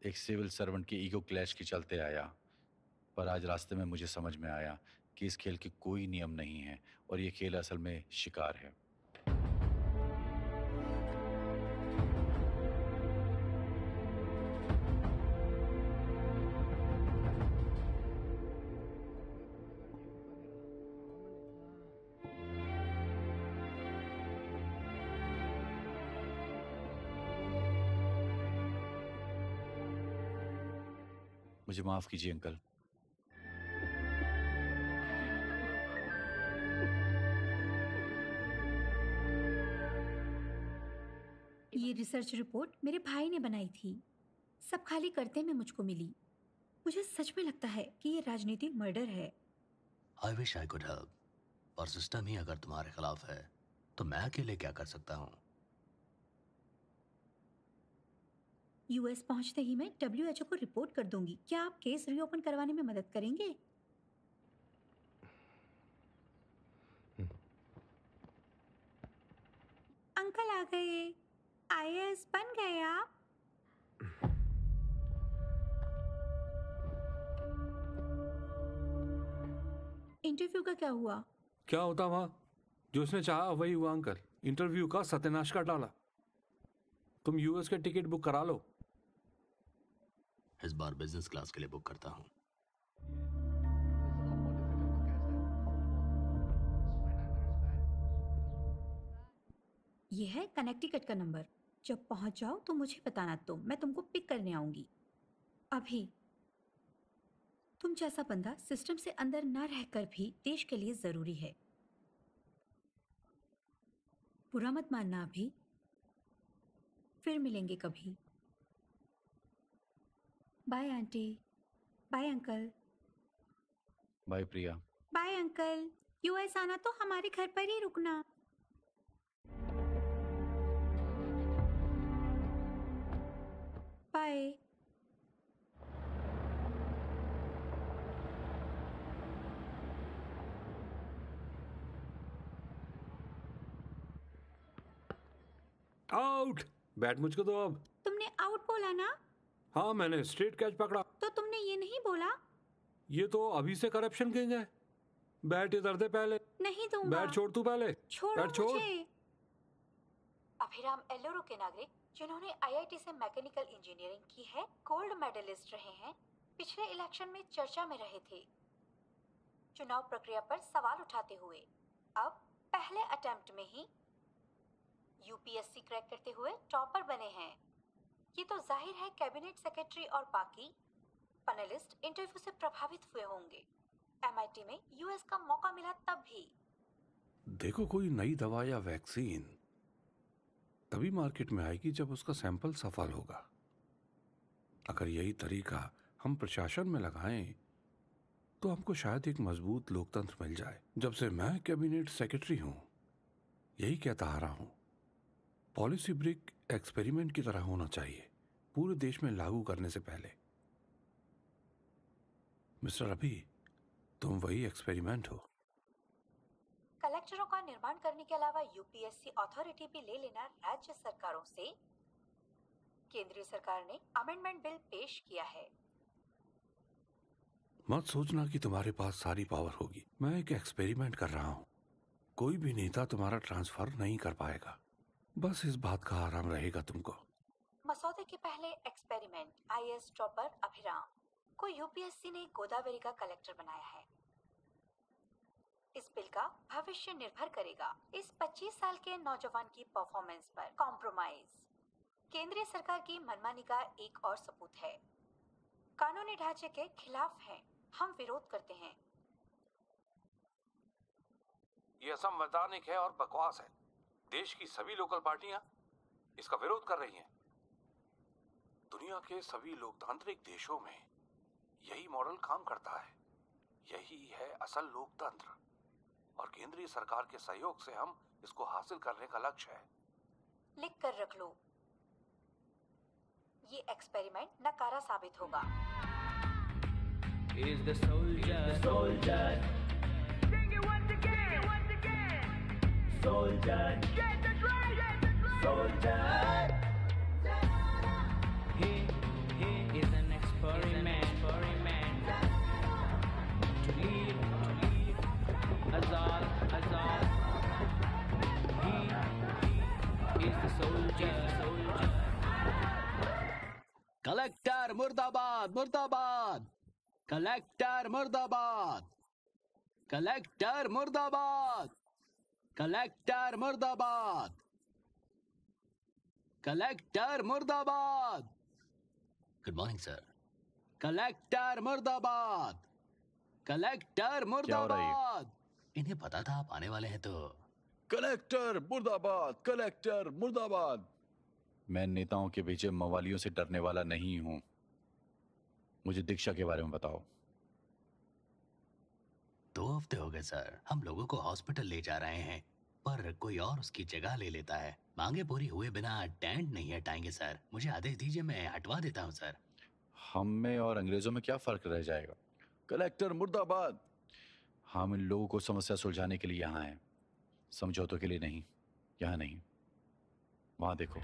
एक सिविल सर्वेंट की ईगो क्लैश के चलते आया, पर आज रास्ते में मुझे समझ में आया कि इस खेल के कोई नियम नहीं है और ये खेल असल में शिकार है। मुझे माफ कीजिए अंकल। ये रिसर्च रिपोर्ट मेरे भाई ने बनाई थी। सब खाली करते में मुझको मिली। मुझे सच में लगता है कि ये राजनीतिक मर्डर है। I wish I could help, और सिस्टम ही अगर तुम्हारे खिलाफ है तो मैं अकेले क्या कर सकता हूँ? यूएस पहुंचते ही मैं डब्ल्यूएचओ को रिपोर्ट कर दूंगी। क्या आप केस रीओपन करवाने में मदद करेंगे? अंकल आ गए। आईएएस बन गए आप? इंटरव्यू का क्या हुआ? क्या होता वहां? जो उसने चाहा वही हुआ अंकल। इंटरव्यू का सत्यानाश कर डाला। तुम यूएस के टिकट बुक करा लो। इस बार बिजनेस क्लास के लिए बुक करता हूँ। यह है कनेक्टिकट का नंबर। जब पहुंच जाओ तो मुझे बताना, तो मैं तुमको पिक करने आऊंगी। अभी तुम जैसा बंदा सिस्टम से अंदर न रहकर भी देश के लिए जरूरी है। बुरा मत मानना अभी। फिर मिलेंगे कभी। Bye aunty. Bye uncle. Bye Priya. Bye uncle. US आना तो हमारे घर पर ही रुकना। बाय। आउट। बैट मुझको दो अब। तुमने आउट बोला ना? हाँ, मैंने स्ट्रेट कैच पकड़ा। तो तुमने ये नहीं बोला? ये तो अभी से करप्शन किंग है। बैट इधर दे पहले। नहीं दूंगा। बैट छोड़ तू पहले। छोड़ो बैट छोड़। मुझे। अभिराम एल्लोरो के नागरिक जिन्होंने आईआईटी से मैकेनिकल इंजीनियरिंग की है, गोल्ड मेडलिस्ट रहे हैं, पिछले इलेक्शन में चर्चा में रहे थे चुनाव प्रक्रिया पर सवाल उठाते हुए। अब पहले अटेम्प्ट में ही यूपीएससी क्रैक करते हुए टॉपर बने हैं। ये तो जाहिर है कैबिनेट सेक्रेटरी और बाकी पैनलिस्ट इंटरव्यू से प्रभावित हुए होंगे। एमआईटी में यूएस का मौका मिला तब भी। देखो, कोई नई दवा या वैक्सीन तभी मार्केट में आएगी जब उसका सैंपल सफल होगा। अगर यही तरीका हम प्रशासन में लगाएं तो हमको शायद एक मजबूत लोकतंत्र मिल जाए। जब से मैं कैबिनेट सेक्रेटरी हूं यही कहता आ रहा हूं, पॉलिसी ब्रेक एक्सपेरिमेंट की तरह होना चाहिए पूरे देश में लागू करने से पहले। मिस्टर अभी, तुम वही एक्सपेरिमेंट हो। कलेक्टरों का निर्माण करने के अलावा यूपीएससी अथॉरिटी भी ले लेना राज्य सरकारों से। केंद्रीय सरकार ने अमेंडमेंट बिल पेश किया है। मत सोचना कि तुम्हारे पास सारी पावर होगी। मैं एक एक्सपेरिमेंट कर रहा हूं। कोई भी नेता तुम्हारा ट्रांसफर नहीं कर पाएगा। बस इस बात का आराम रहेगा तुमको। मसौदे के पहले एक्सपेरिमेंट आईएएस टॉपर अभिराम को यूपीएससी ने गोदावरी का कलेक्टर बनाया है। इस बिल का भविष्य निर्भर करेगा इस 25 साल के नौजवान की परफॉर्मेंस पर। कॉम्प्रोमाइज केंद्रीय सरकार की मनमानी का एक और सबूत है। कानूनी ढांचे के खिलाफ है। हम विरोध करते हैं। ये असंवैधानिक है और बकवास है। देश की सभी लोकल पार्टियां इसका विरोध कर रही हैं। दुनिया के सभी लोकतांत्रिक देशों में यही मॉडल काम करता है। यही है असल लोकतंत्र और केंद्रीय सरकार के सहयोग से हम इसको हासिल करने का लक्ष्य है। लिख कर रख लो, ये एक्सपेरिमेंट नकारा साबित होगा। Is the soldier. Sing it once again. Soldier. Get the drum. Soldier. He is an experiment. To lead Azad. He is the soldier. Collector मुर्दाबाद, मुर्दाबाद। कलेक्टर मुर्दाबाद, कलेक्टर मुर्दाबाद, कलेक्टर मुर्दाबाद, कलेक्टर मुर्दाबाद। Good morning sir. कलेक्टर मुर्दाबाद, collector क्या हो रहा है? मुर्दाबाद। इन्हें पता था आप आने वाले हैं तो। कलेक्टर मुर्दाबाद, कलेक्टर मुर्दाबाद। मैं नेताओं के पीछे मवालियों से डरने वाला नहीं हूं। मुझे दीक्षा के बारे में बताओ। 2 हफ्ते हो गए सर। हम लोगों को हॉस्पिटल ले जा रहे हैं पर कोई और उसकी जगह ले लेता है। मांगे पूरी हुए बिना टेंट नहीं हटाएंगे सर। मुझे आदेश दीजिए, मैं हटवा देता हूं सर। हम में और अंग्रेजों में क्या फर्क रह जाएगा? कलेक्टर मुर्दाबाद। हम इन लोगों को समस्या सुलझाने के लिए यहाँ हैं, समझौतों के लिए नहीं। यहाँ नहीं, वहां देखो।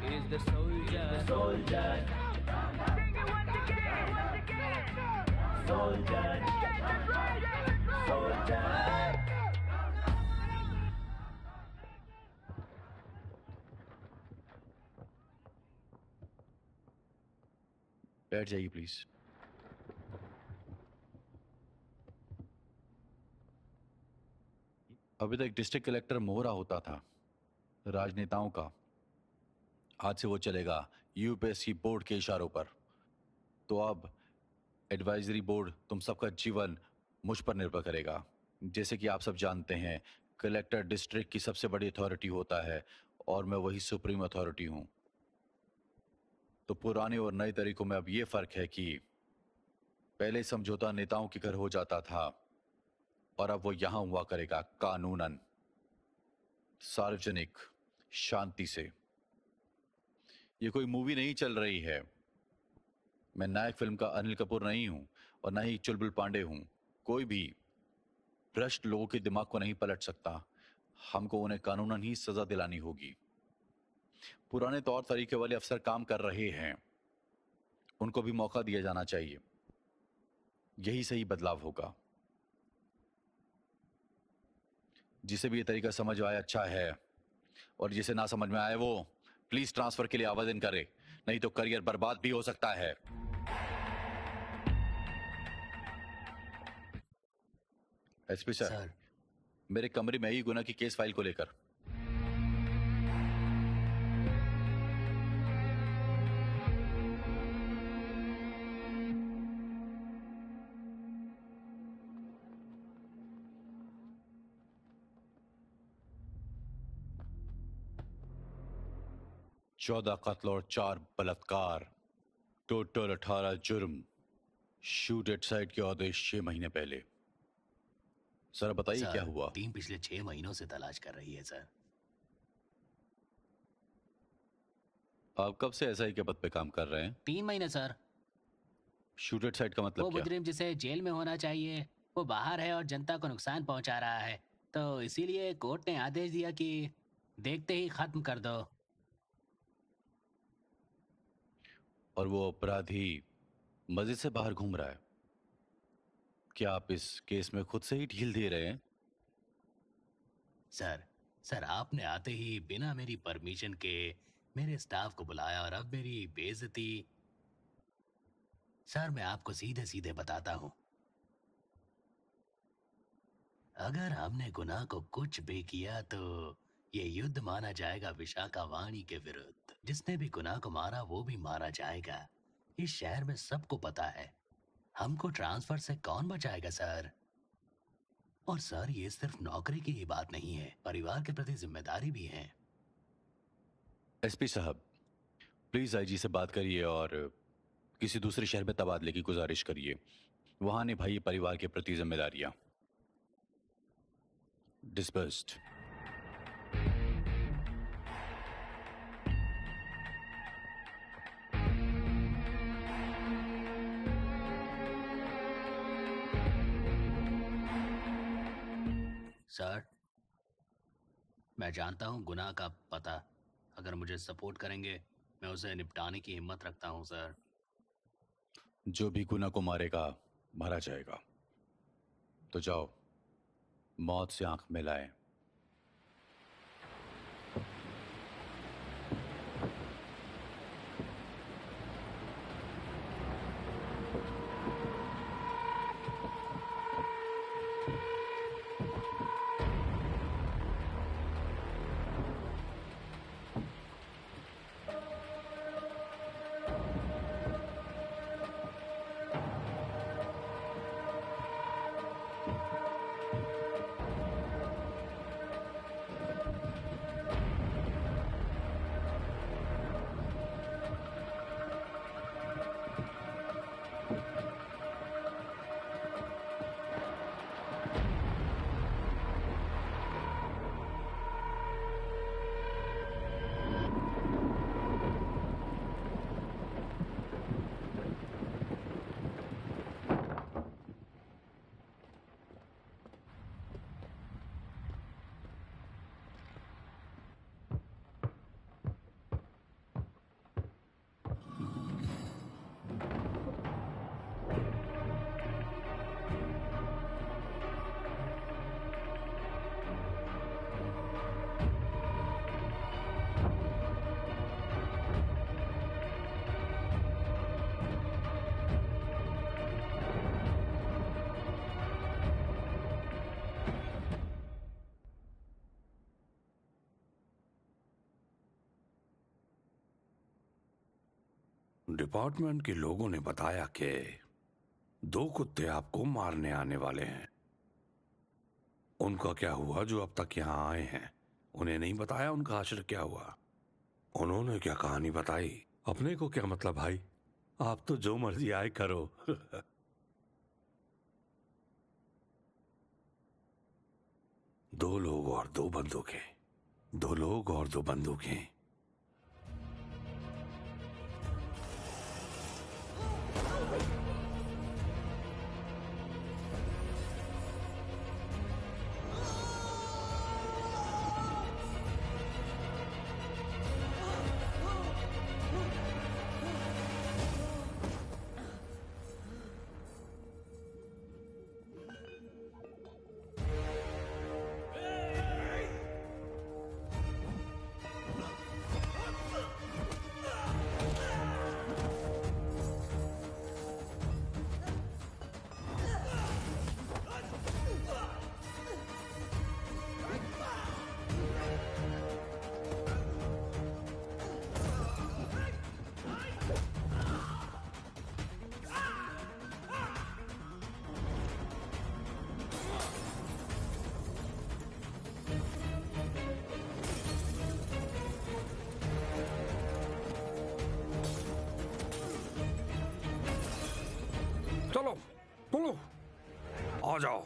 Is the soldier. Sing it once again. Soldier. Get the drum. Soldier. बैठ जाइए प्लीज। अभी तक डिस्ट्रिक्ट कलेक्टर मोहरा होता था राजनेताओं का। आज से वो चलेगा यूपीएससी बोर्ड के इशारों पर। तो अब एडवाइजरी बोर्ड तुम सबका जीवन मुझ पर निर्भर करेगा। जैसे कि आप सब जानते हैं, कलेक्टर डिस्ट्रिक्ट की सबसे बड़ी अथॉरिटी होता है और मैं वही सुप्रीम अथॉरिटी हूं। तो पुराने और नए तरीकों में अब ये फर्क है कि पहले समझौता नेताओं के घर हो जाता था और अब वो यहां हुआ करेगा कानूनन, सार्वजनिक, शांति से। ये कोई मूवी नहीं चल रही है। मैं नायक फिल्म का अनिल कपूर नहीं हूं और ना ही चुलबुल पांडे हूं। कोई भी भ्रष्ट लोगों के दिमाग को नहीं पलट सकता। हमको उन्हें कानूनन ही सजा दिलानी होगी। पुराने तौर तरीके वाले अफसर काम कर रहे हैं, उनको भी मौका दिया जाना चाहिए। यही सही बदलाव होगा। जिसे भी ये तरीका समझ आए अच्छा है, और जिसे ना समझ में आए वो प्लीज ट्रांसफर के लिए आवेदन करे, नहीं तो करियर बर्बाद भी हो सकता है। एसपी सर, मेरे कमरे में ही गुना की केस फाइल को लेकर। 14 कत्ल और 4 बलात्कार, टोटल 18 जुर्म। शूट एट साइट के आदेश 6 महीने पहले। सर बताइए क्या हुआ? टीम पिछले 6 महीनों से तलाश कर रही है सर। आप कब से एसआई के पद पे काम कर रहे हैं? 3 महीने सर। शूट एट साइट का वो मतलब क्या? मुजरिम जिसे जेल में होना चाहिए वो बाहर है और जनता को नुकसान पहुंचा रहा है, तो इसीलिए कोर्ट ने आदेश दिया कि देखते ही खत्म कर दो। और वो अपराधी मस्जिद से बाहर घूम रहा है। क्या आप इस केस में खुद से ही ढील दे रहे हैं? सर आपने आते ही बिना मेरी परमिशन के मेरे स्टाफ को बुलाया और अब मेरी बेइज्जती। सर मैं आपको सीधे सीधे बताता हूं, अगर हमने गुनाह को कुछ भी किया तो ये युद्ध माना जाएगा विशाखा वाणी के विरुद्ध। जिसने भी गुनाह को मारा वो भी मारा जाएगा। इस शहर में सबको पता है। हमको ट्रांसफर से कौन बचाएगा सर? और सर ये सिर्फ नौकरी की ही बात नहीं है, परिवार के प्रति जिम्मेदारी भी है। एसपी साहब, प्लीज आईजी से बात करिए और किसी दूसरे शहर में तबादले की गुजारिश करिए। वहां निभाइए परिवार के प्रति जिम्मेदारियां। डिस्पर्स्ड। सर मैं जानता हूं गुनाह का पता। अगर मुझे सपोर्ट करेंगे मैं उसे निपटाने की हिम्मत रखता हूं सर। जो भी गुनाह को मारेगा मारा जाएगा। तो जाओ, मौत से आंख मिलाएं। डिपार्टमेंट के लोगों ने बताया कि 2 कुत्ते आपको मारने आने वाले हैं। उनका क्या हुआ जो अब तक यहाँ आए हैं? उन्हें नहीं बताया उनका आश्रय क्या हुआ? उन्होंने क्या कहानी बताई? अपने को क्या मतलब भाई, आप तो जो मर्जी आए करो। 2 लोग और 2 बंदूकें, 2 लोग और 2 बंदूकें। आ जाओ।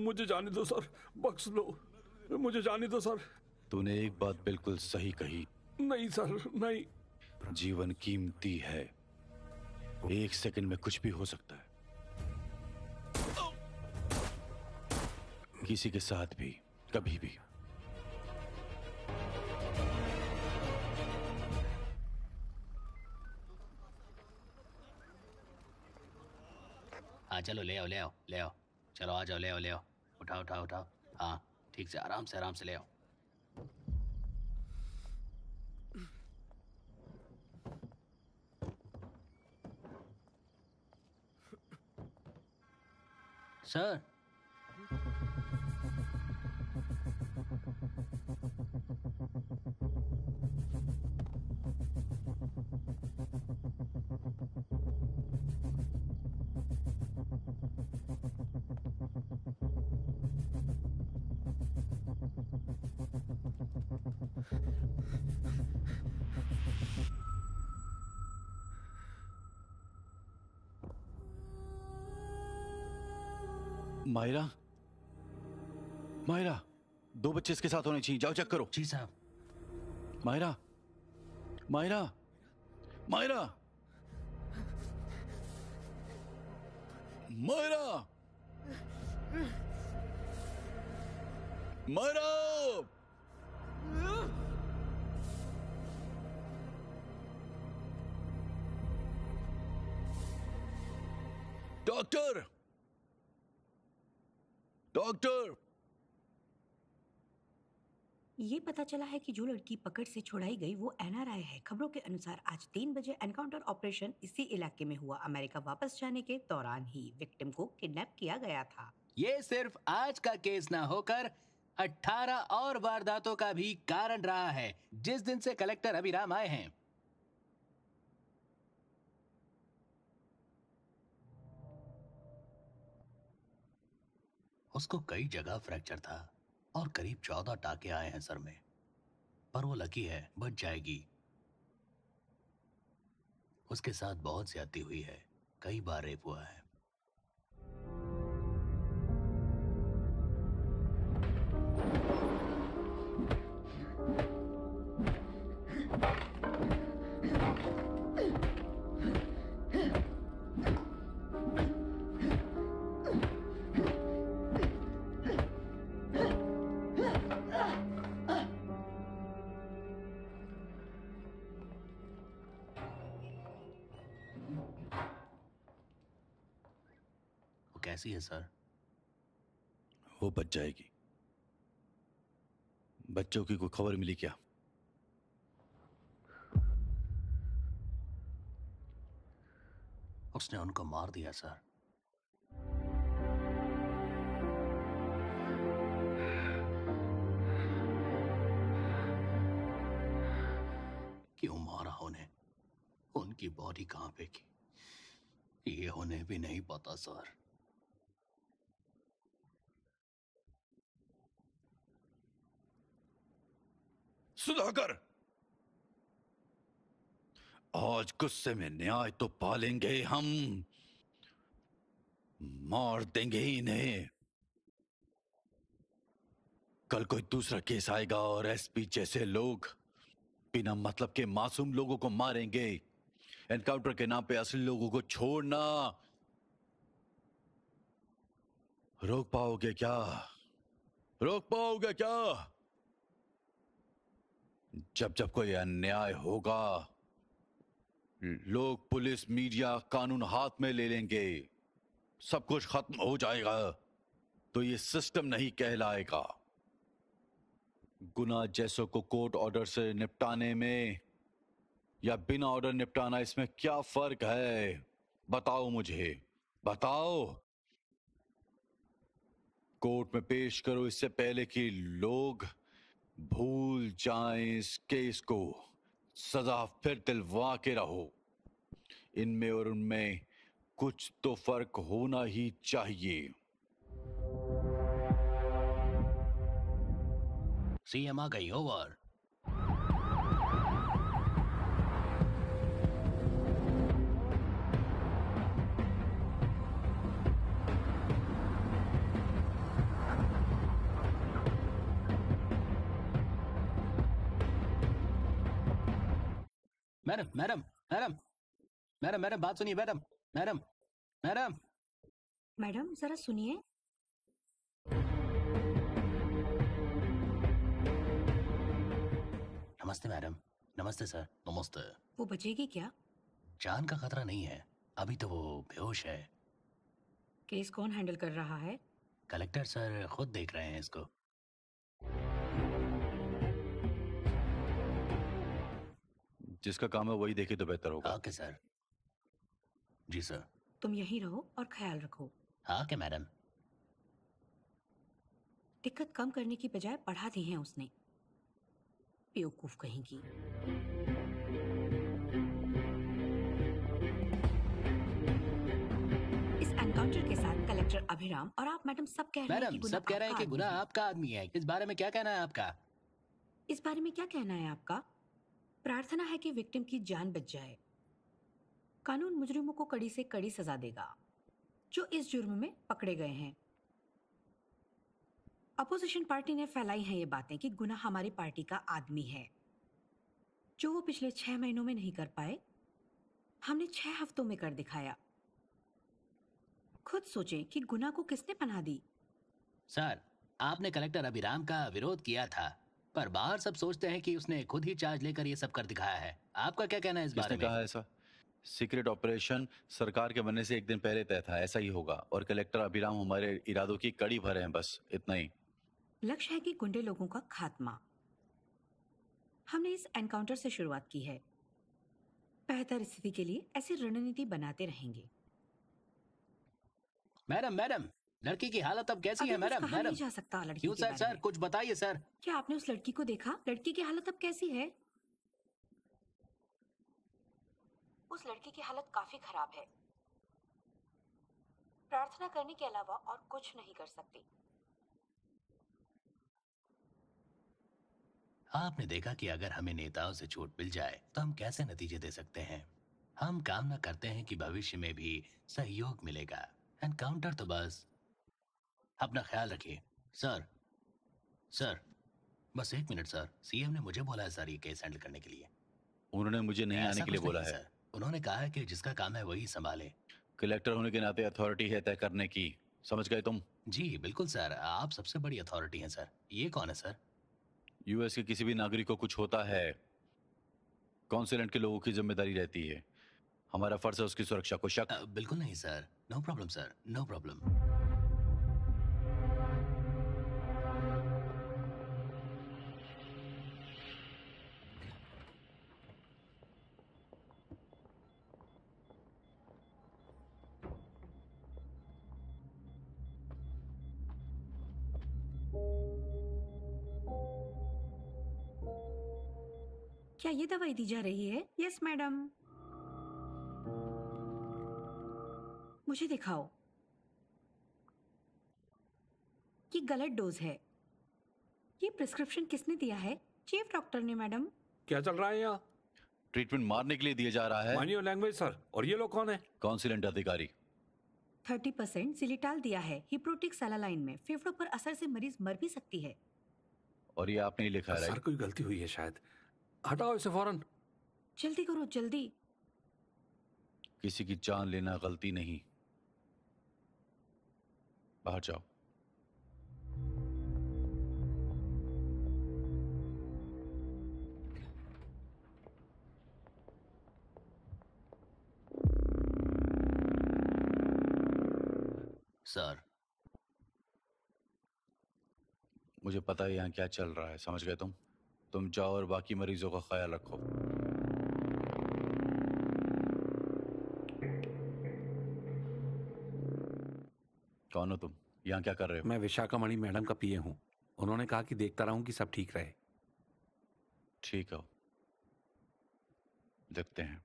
मुझे जाने दो सर, बख्श लो, मुझे जाने दो सर। तूने एक बात बिल्कुल सही कही। नहीं सर, नहीं। जीवन कीमती है, एक सेकंड में कुछ भी हो सकता है, किसी के साथ भी, कभी भी। हाँ चलो, ले आओ ले आओ ले आओ, चलो आ जाओ, ले आओ ले आओ, उठाओ उठाओ उठाओ। हाँ ठीक से, आराम से ले आओ। सर, मायरा, मायरा, 2 बच्चे इसके साथ होने चाहिए, जाओ चेक करो। जी साहब। Myra, Myra, Myra, Myra, Myra, doctor, doctor. ये पता चला है कि जो लड़की पकड़ से छुड़ाई गई वो एनआरआई है। खबरों के अनुसार आज 3 बजे एनकाउंटर ऑपरेशन इसी इलाके में हुआ। अमेरिका वापस जाने के दौरान ही विक्टिम को किडनैप किया गया था। ये सिर्फ आज का केस ना होकर 18 और वारदातों का भी कारण रहा है जिस दिन से कलेक्टर अभिराम आए हैं। उसको कई जगह फ्रैक्चर था और करीब 14 टाके आए हैं सर में, पर वो लकी है, बच जाएगी। उसके साथ बहुत ज्यादती हुई है, कई बार रेप हुआ है। कैसी है सर? वो बच जाएगी। बच्चों की कोई खबर मिली क्या? उसने उनको मार दिया सर। क्यों मारा उन्हें? उनकी बॉडी कहां पे की, ये उन्हें भी नहीं पता सर। सुधाकर, आज गुस्से में न्याय तो पालेंगे हम, मार देंगे इन्हें। कल कोई दूसरा केस आएगा और एसपी जैसे लोग बिना मतलब के मासूम लोगों को मारेंगे। एनकाउंटर के नाम पे असली लोगों को छोड़ना रोक पाओगे क्या? रोक पाओगे क्या? जब जब कोई अन्याय होगा, लोग, पुलिस, मीडिया कानून हाथ में ले लेंगे, सब कुछ खत्म हो जाएगा, तो ये सिस्टम नहीं कहलाएगा। गुनाह जैसों को कोर्ट ऑर्डर से निपटाने में या बिना ऑर्डर निपटाना, इसमें क्या फर्क है? बताओ मुझे, बताओ। कोर्ट में पेश करो इससे पहले कि लोग भूल जाएं इस केस को। सजा फिर दिलवा के रहो। इनमें और उनमें कुछ तो फर्क होना ही चाहिए। सीएम आ गई। Over. Madam madam madam madam madam बात सुनिए मैडम। मैडम मैडम मैडम जरा सुनिए। नमस्ते मैडम। नमस्ते सर। नमस्ते। वो बचेगी क्या? जान का खतरा नहीं है, अभी तो वो बेहोश है। केस कौन हैंडल कर रहा है? कलेक्टर सर खुद देख रहे हैं इसको। जिसका काम है वही देखे तो बेहतर होगा। Okay sir. जी सर। तुम यहीं रहो और ख्याल रखो। हाँ क्या मैडम? दिक्कत कम करने की बजाय बढ़ा दी है उसने। बेवकूफ कहेंगी। इस एनकाउंटर के साथ कलेक्टर अभिराम और आप मैडम सब कह रहे हैं कि मैडम गुना सब कह रहे हैं आपका कि गुना आदमी है। आपका आदमी है। इस बारे में क्या कहना है आपका? इस बारे में क्या कहना है आपका? प्रार्थना है कि विक्टिम की जान बच जाए। कानून मुजरिमों को कड़ी से कड़ी सजा देगा जो इस जुर्म में पकड़े गए हैं। अपोजिशन पार्टी ने फैलाई हैं ये बातें कि गुना हमारी पार्टी का आदमी है, जो वो पिछले 6 महीनों में नहीं कर पाए, हमने 6 हफ्तों में कर दिखाया। खुद सोचें कि गुना को किसने पनाह दी। सर आपने कलेक्टर अभिराम का विरोध किया था, पर बाहर सब सोचते हैं कि उसने खुद ही चार्ज लेकर ये सब कर दिखाया है। आपका क्या कहना है इस बारे किसने में? कहा ऐसा? सीक्रेट ऑपरेशन सरकार के बनने से एक दिन पहले तय था, ऐसा ही होगा। और कलेक्टर अभिराम हमारे इरादों की कड़ी भर हैं, बस इतना ही। लक्ष्य है कि गुंडे लोगों का खात्मा। हमने इस एनकाउंटर से शुरुआत की है। बेहतर स्थिति के लिए ऐसी रणनीति बनाते रहेंगे। मैडम मैडम लड़की की हालत अब कैसी है अभी कुछ मैडम? कहा मैडम नहीं जा सकता लड़की क्यों के सर? बारे सर में। कुछ बताइए सर। क्या आपने उस लड़की को देखा? लड़की की हालत अब कैसी है? उस लड़की की हालत काफी खराब है। प्रार्थना करने के अलावा और कुछ नहीं कर सकती। आपने देखा कि अगर हमें नेताओं से छूट मिल जाए तो हम कैसे नतीजे दे सकते हैं। हम कामना करते हैं कि भविष्य में भी सहयोग मिलेगा। एनकाउंटर तो बस। अपना ख्याल रखिए सर। सर बस 1 मिनट सर। सीएम ने मुझे बोला है सर ये केस हैंडल करने के लिए। उन्होंने मुझे नहीं आने ऐसा के लिए कुछ बोला नहीं है। सर। उन्होंने कहा है कि जिसका काम है वही संभाले। कलेक्टर होने के नाते अथॉरिटी है तय करने की, समझ गए तुम? जी बिल्कुल सर, आप सबसे बड़ी अथॉरिटी हैं सर। ये कौन है सर? यूएस के किसी भी नागरिक को कुछ होता है, कॉन्सुलेट के लोगों की जिम्मेदारी रहती है। हमारा फर्ज है उसकी सुरक्षा को। शक? बिल्कुल नहीं sir. No problem sir, no problem. क्या ये दवाई दी जा रही है? Yes madam. मुझे दिखाओ। ये गलत डोज है। ये प्रिस्क्रिप्शन किसने दिया है? चीफ डॉक्टर ने मैडम। क्या चल रहा है यहाँ? ट्रीटमेंट मारने के लिए दिया जा रहा है। मानियो लैंग्वेज सर। और ये लोग कौन है? काउंसिलेंट अधिकारी। 30% जिलिटाल दिया है हिप्रोटिक सलालाइन में। फेफड़ों पर असर से मरीज मर भी सकती है। और ये आपने ही लिखा है, सर राइट? कोई गलती हुई है शायद। हटाओ इसे फौरन। जल्दी करो जल्दी। किसी की जान लेना गलती नहीं। बाहर जाओ। सर, मुझे पता है यहाँ क्या चल रहा है, समझ गए तुम जाओ और बाकी मरीजों का ख्याल रखो। कौन हो तुम? यहाँ क्या कर रहे हो? मैं विशाखामणि मैडम का पीए हूँ। उन्होंने कहा कि देखता रहूं कि सब ठीक रहे। ठीक है, देखते हैं।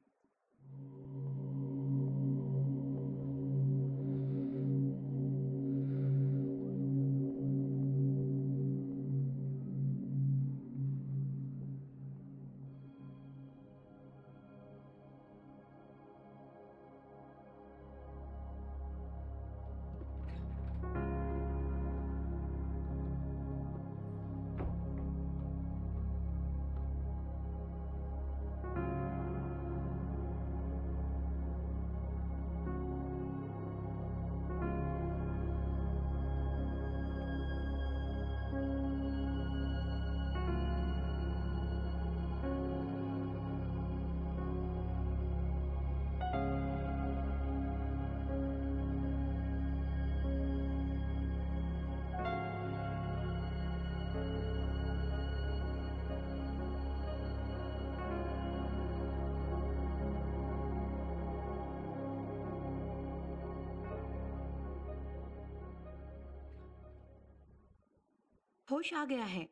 होश आ गया है।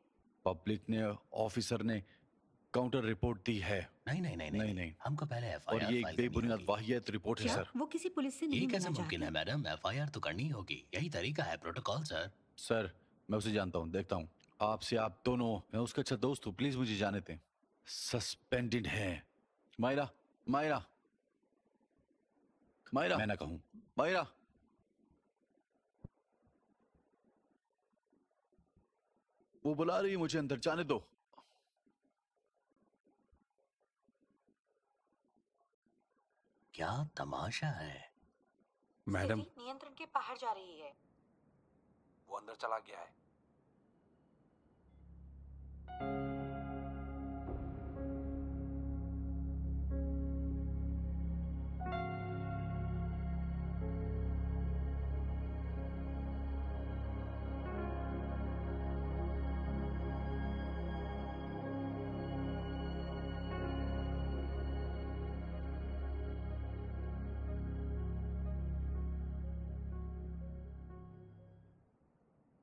पब्लिक ने, ऑफिसर ने काउंटर रिपोर्ट दी है। नहीं नहीं नहीं नहीं, नहीं। हमको पहले और एफआईआर ये एक फाइल करनी बेबुनियाद होगी। वाहियत रिपोर्ट है क्या सर। वो किसी पुलिस से ये नहीं कैसे मिलना मुमकिन है चाहते? मैडम? एफआईआर तो करनी होगी, यही तरीका है, प्रोटोकॉल सर। सर, मैं उसे जानता हूँ, देखता हूँ। आपसे आप दोनों, मैं उसका अच्छा दोस्त हूँ, प्लीज मुझे जाने दें। सस्पेंडेड है। मायरा, मायरा, मायरा, मैं ना कहूँ। मायरा, वो बुला रही है मुझे अंदर, जाने दो। क्या तमाशा है। मैडम, स्थिति नियंत्रण के बाहर जा रही है। वो अंदर चला गया है।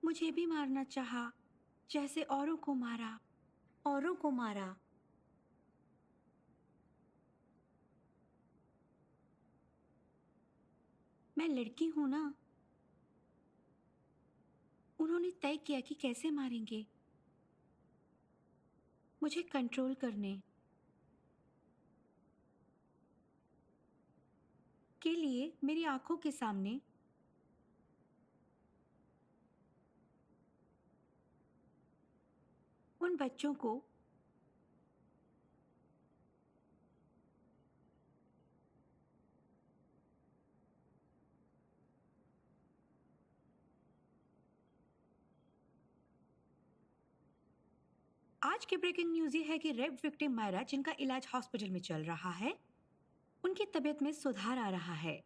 मुझे भी मारना चाहा, जैसे औरों को मारा, औरों को मारा। मैं लड़की हूं ना। उन्होंने तय किया कि कैसे मारेंगे। मुझे कंट्रोल करने के लिए मेरी आंखों के सामने उन बच्चों को आज की ब्रेकिंग न्यूज ये है कि रेप विक्टिम मायरा, जिनका इलाज हॉस्पिटल में चल रहा है, उनकी तबीयत में सुधार आ रहा है।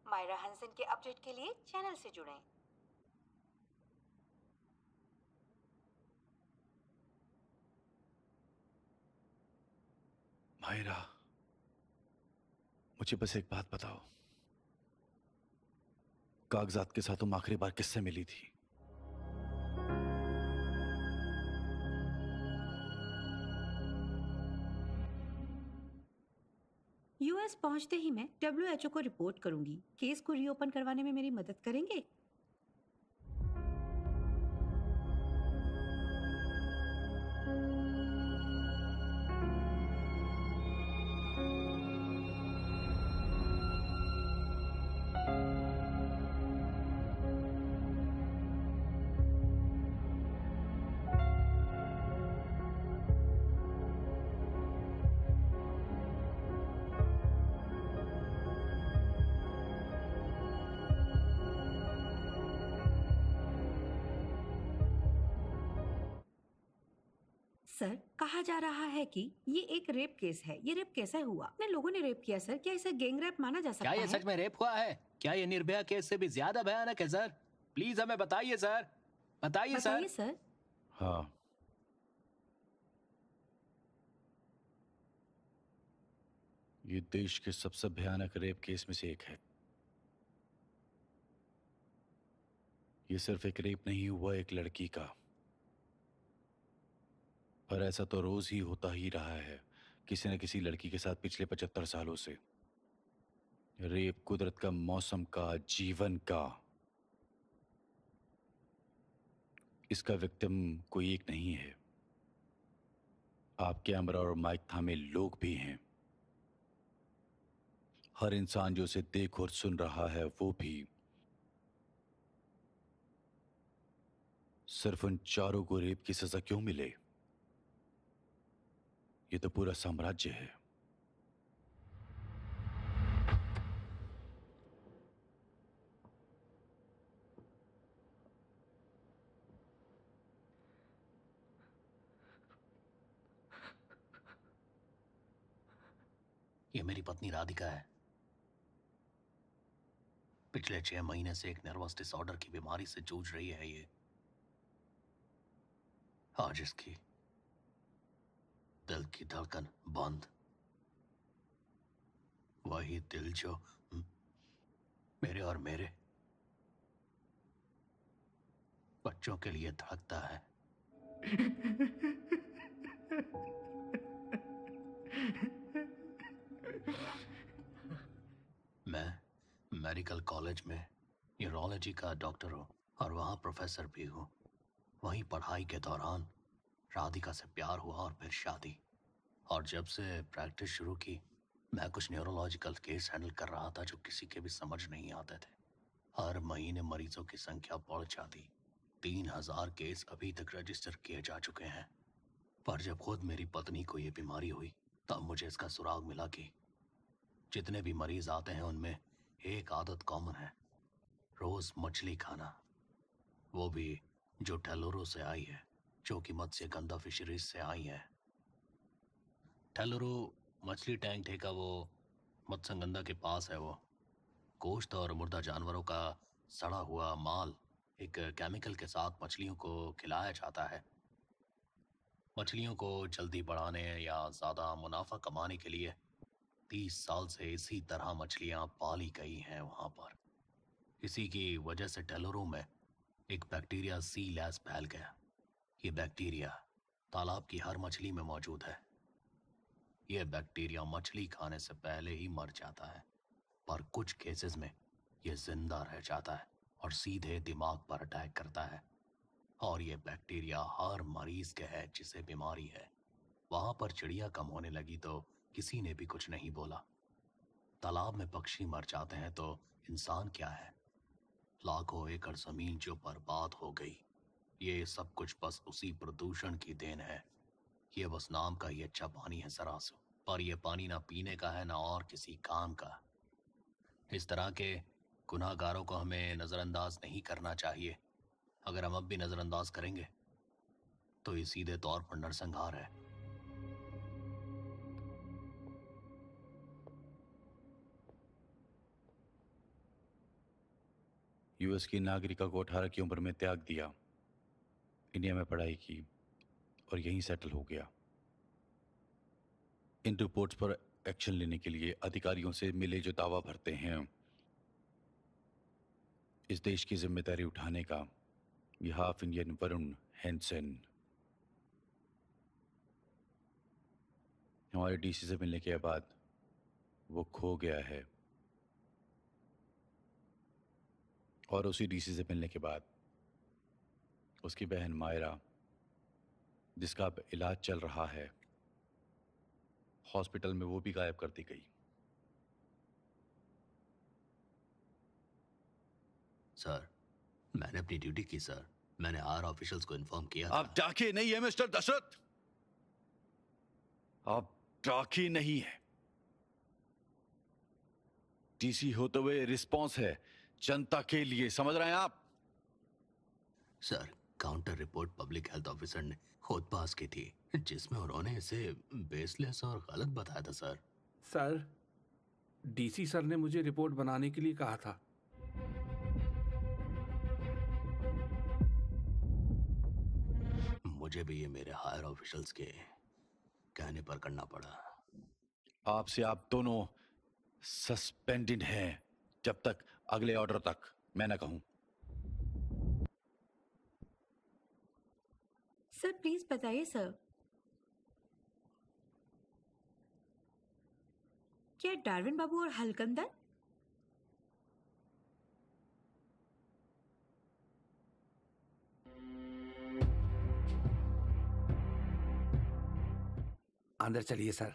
मायरा हंसन के अपडेट के लिए चैनल से जुड़ें। मायरा, मुझे बस एक बात बताओ, कागजात के साथ तुम आखिरी बार किससे मिली थी? यूएस पहुंचते ही मैं डब्ल्यूएचओ को रिपोर्ट करूंगी। केस को रीओपन करवाने में मेरी मदद करेंगे? सर, कहा जा रहा है कि ये एक रेप केस है। ये रेप कैसे हुआ? अपने लोगों ने रेप किया सर। क्या इसे गैंग रेप माना जा सकता क्या है? ये सच में रेप हुआ है? क्या ये निर्भया केस से भी ज्यादा भयानक है सर? प्लीज हमें बताइए सर, बताइए बताइए सर। सर। हाँ, ये देश के सबसे भयानक रेप केस में से एक है। ये सिर्फ एक रेप नहीं हुआ एक लड़की का, पर ऐसा तो रोज ही होता ही रहा है किसी न किसी लड़की के साथ पिछले 75 सालों से। रेप कुदरत का, मौसम का, जीवन का। इसका विक्टिम कोई एक नहीं है। आप कैमरा और माइक थामे लोग भी हैं। हर इंसान जो उसे देख और सुन रहा है वो भी। सिर्फ उन चारों को रेप की सजा क्यों मिले? ये तो पूरा साम्राज्य है। ये मेरी पत्नी राधिका है। पिछले 6 महीने से एक नर्वस डिसऑर्डर की बीमारी से जूझ रही है ये। आज इसकी दिल की धड़कन बंद। वही दिल जो मेरे और मेरे बच्चों के लिए धड़कता है। मैं मेडिकल कॉलेज में न्यूरोलॉजी का डॉक्टर हूँ और वहाँ प्रोफेसर भी हूँ। वहीं पढ़ाई के दौरान राधिका से प्यार हुआ और फिर शादी। और जब से प्रैक्टिस शुरू की, मैं कुछ न्यूरोलॉजिकल केस हैंडल कर रहा था जो किसी के भी समझ नहीं आते थे। हर महीने मरीजों की संख्या बढ़ जाती। 3000 केस अभी तक रजिस्टर किए जा चुके हैं। पर जब खुद मेरी पत्नी को ये बीमारी हुई, तब मुझे इसका सुराग मिला कि जितने भी मरीज आते हैं उनमें एक आदत कॉमन है, रोज मछली खाना। वो भी जो टेलोरो से आई है, जो कि मत्स्य गंधा फिशरीज से आई है। टेलोरो मछली टैंक ठेका वो मत्स्यगंधा के पास है। वो गोश्त और मुर्दा जानवरों का सड़ा हुआ माल एक केमिकल के साथ मछलियों को खिलाया जाता है। मछलियों को जल्दी बढ़ाने या ज़्यादा मुनाफा कमाने के लिए 30 साल से इसी तरह मछलियां पाली गई हैं वहां पर। इसी की वजह से टेलोरो में एक बैक्टीरिया सी लैस फैल गया। ये बैक्टीरिया तालाब की हर मछली में मौजूद है। यह बैक्टीरिया मछली खाने से पहले ही मर जाता है, पर कुछ केसेस में यह जिंदा रह जाता है और सीधे दिमाग पर अटैक करता है। और यह बैक्टीरिया हर मरीज के है जिसे बीमारी है। वहां पर चिड़िया कम होने लगी तो किसी ने भी कुछ नहीं बोला। तालाब में पक्षी मर जाते हैं तो इंसान क्या है? लाखों एकड़ जमीन जो बर्बाद हो गई। ये सब कुछ बस उसी प्रदूषण की देन है। ये बस नाम का ही अच्छा पानी है सरासू, पर यह पानी ना पीने का है ना और किसी काम का। इस तरह के गुनाहगारों को हमें नजरअंदाज नहीं करना चाहिए। अगर हम अब भी नजरअंदाज करेंगे तो ये सीधे तौर पर नरसंहार है। यूएस की नागरिका को 18 की उम्र में त्याग दिया, इंडिया में पढ़ाई की और यहीं सेटल हो गया। इन रिपोर्ट्स पर एक्शन लेने के लिए अधिकारियों से मिले जो दावा भरते हैं, इस देश की जिम्मेदारी उठाने का ये हाफ इंडियन वरुण हैंसन। हमारे डीसी से मिलने के बाद वो खो गया है। और उसी डीसी से मिलने के बाद उसकी बहन मायरा, जिसका अब इलाज चल रहा है हॉस्पिटल में, वो भी गायब कर दी गई। सर, मैंने अपनी ड्यूटी की सर। मैंने आर ऑफिशियल्स को इन्फॉर्म किया आप था। डाके नहीं है मिस्टर दशरथ, आप डाके नहीं है। डीसी होते हुए रिस्पॉन्स है जनता के लिए, समझ रहे हैं आप? Sir, counter report public health officer ने खुद पास की थी, जिसमें उन्होंने इसे बेसलेस और गलत बताया था सर। सर, डीसी सर ने मुझे रिपोर्ट बनाने के लिए कहा था। मुझे भी ये मेरे हायर ऑफिशियल्स के कहने पर करना पड़ा। आपसे आप दोनों सस्पेंडेड हैं जब तक अगले ऑर्डर तक मैं ना कहूं। सर प्लीज बताइए सर, क्या डार्विन बाबू और हलकंदर? अंदर चलिए सर।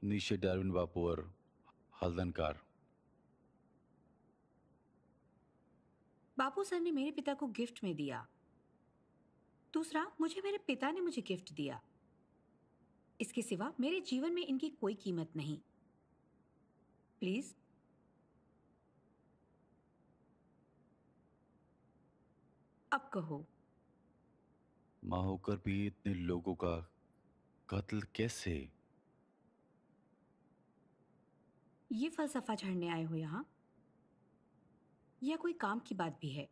नीचे डार्विन बापू और हल्दनकार। बापू सर ने मेरे पिता को गिफ्ट में दिया। दूसरा, मुझे मेरे पिता ने मुझे गिफ्ट दिया। इसके सिवा मेरे जीवन में इनकी कोई कीमत नहीं। प्लीज। अब कहो। मां होकर भी इतने लोगों का कत्ल कैसे? ये फलसफा झड़ने आए हो यहाँ, या कोई काम की बात भी है?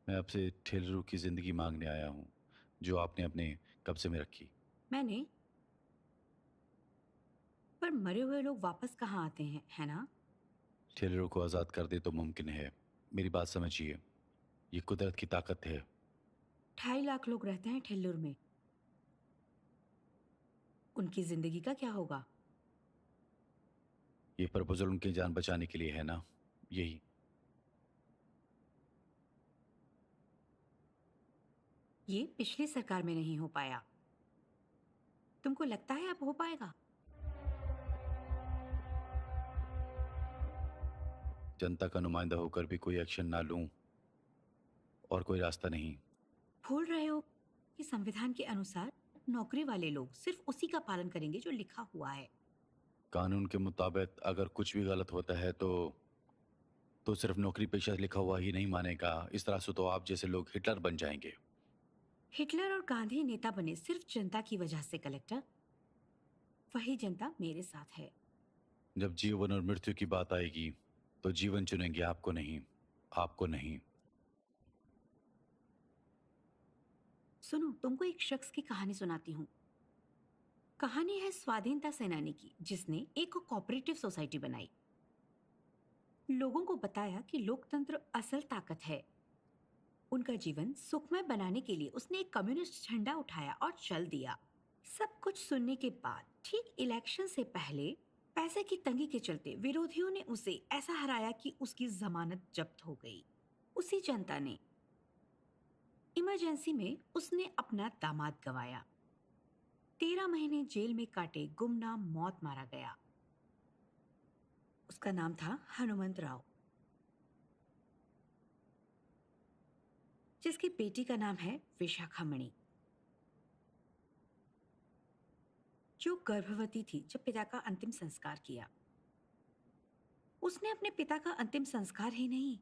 मैं आपसे ठेलरू की जिंदगी मांगने आया हूं, जो आपने अपने कब्जे में रखी। मैंने? पर मरे हुए लोग वापस कहाँ आते हैं, है ना? ठेलरू को आजाद कर दे तो मुमकिन है। मेरी बात समझिए, ये कुदरत की ताकत है। 2.5 लाख लोग रहते हैं ठेल्लुर में। उनकी जिंदगी का क्या होगा? ये प्रपोजल उनकी जान बचाने के लिए है ना, यही। ये पिछली सरकार में नहीं हो पाया। तुमको लगता है अब हो पाएगा? जनता का नुमाइंदा होकर भी कोई एक्शन ना लूं और कोई रास्ता नहीं। भूल रहे हो कि संविधान के अनुसार नौकरी वाले लोग सिर्फ उसी का पालन करेंगे जो लिखा हुआ है। कानून के मुताबिक अगर कुछ भी गलत होता है तो सिर्फ नौकरी पेशा लिखा हुआ ही नहीं मानेगा। इस तरह से तो आप जैसे लोग हिटलर बन जाएंगे। हिटलर और गांधी नेता बने सिर्फ जनता की वजह से कलेक्टर। वही जनता मेरे साथ है। जब जीवन और मृत्यु की बात आएगी तो जीवन चुनेंगे, आपको नहीं, आपको नहीं। सुनो, तुमको एक शख्स की कहानी सुनाती हूँ। कहानी है स्वाधीनता सेनानी की, जिसने एक कोऑपरेटिव सोसाइटी बनाई। लोगों को बताया कि लोकतंत्र असल ताकत है। उनका जीवन सुखमय बनाने के लिए उसने एक कम्युनिस्ट झंडा उठाया और चल दिया। सब कुछ सुनने के बाद ठीक इलेक्शन से पहले पैसे की तंगी के चलते विरोधियों ने उसे ऐसा हराया कि उसकी जमानत जब्त हो गई। उसी जनता ने इमरजेंसी में उसने अपना दामाद गंवाया। 13 महीने जेल में काटे गुमनाम मौत मारा गया। उसका नाम था हनुमंत राव, जिसकी बेटी का नाम है विशाखामणि, जो गर्भवती थी जब पिता का अंतिम संस्कार किया। उसने अपने पिता का अंतिम संस्कार ही नहीं,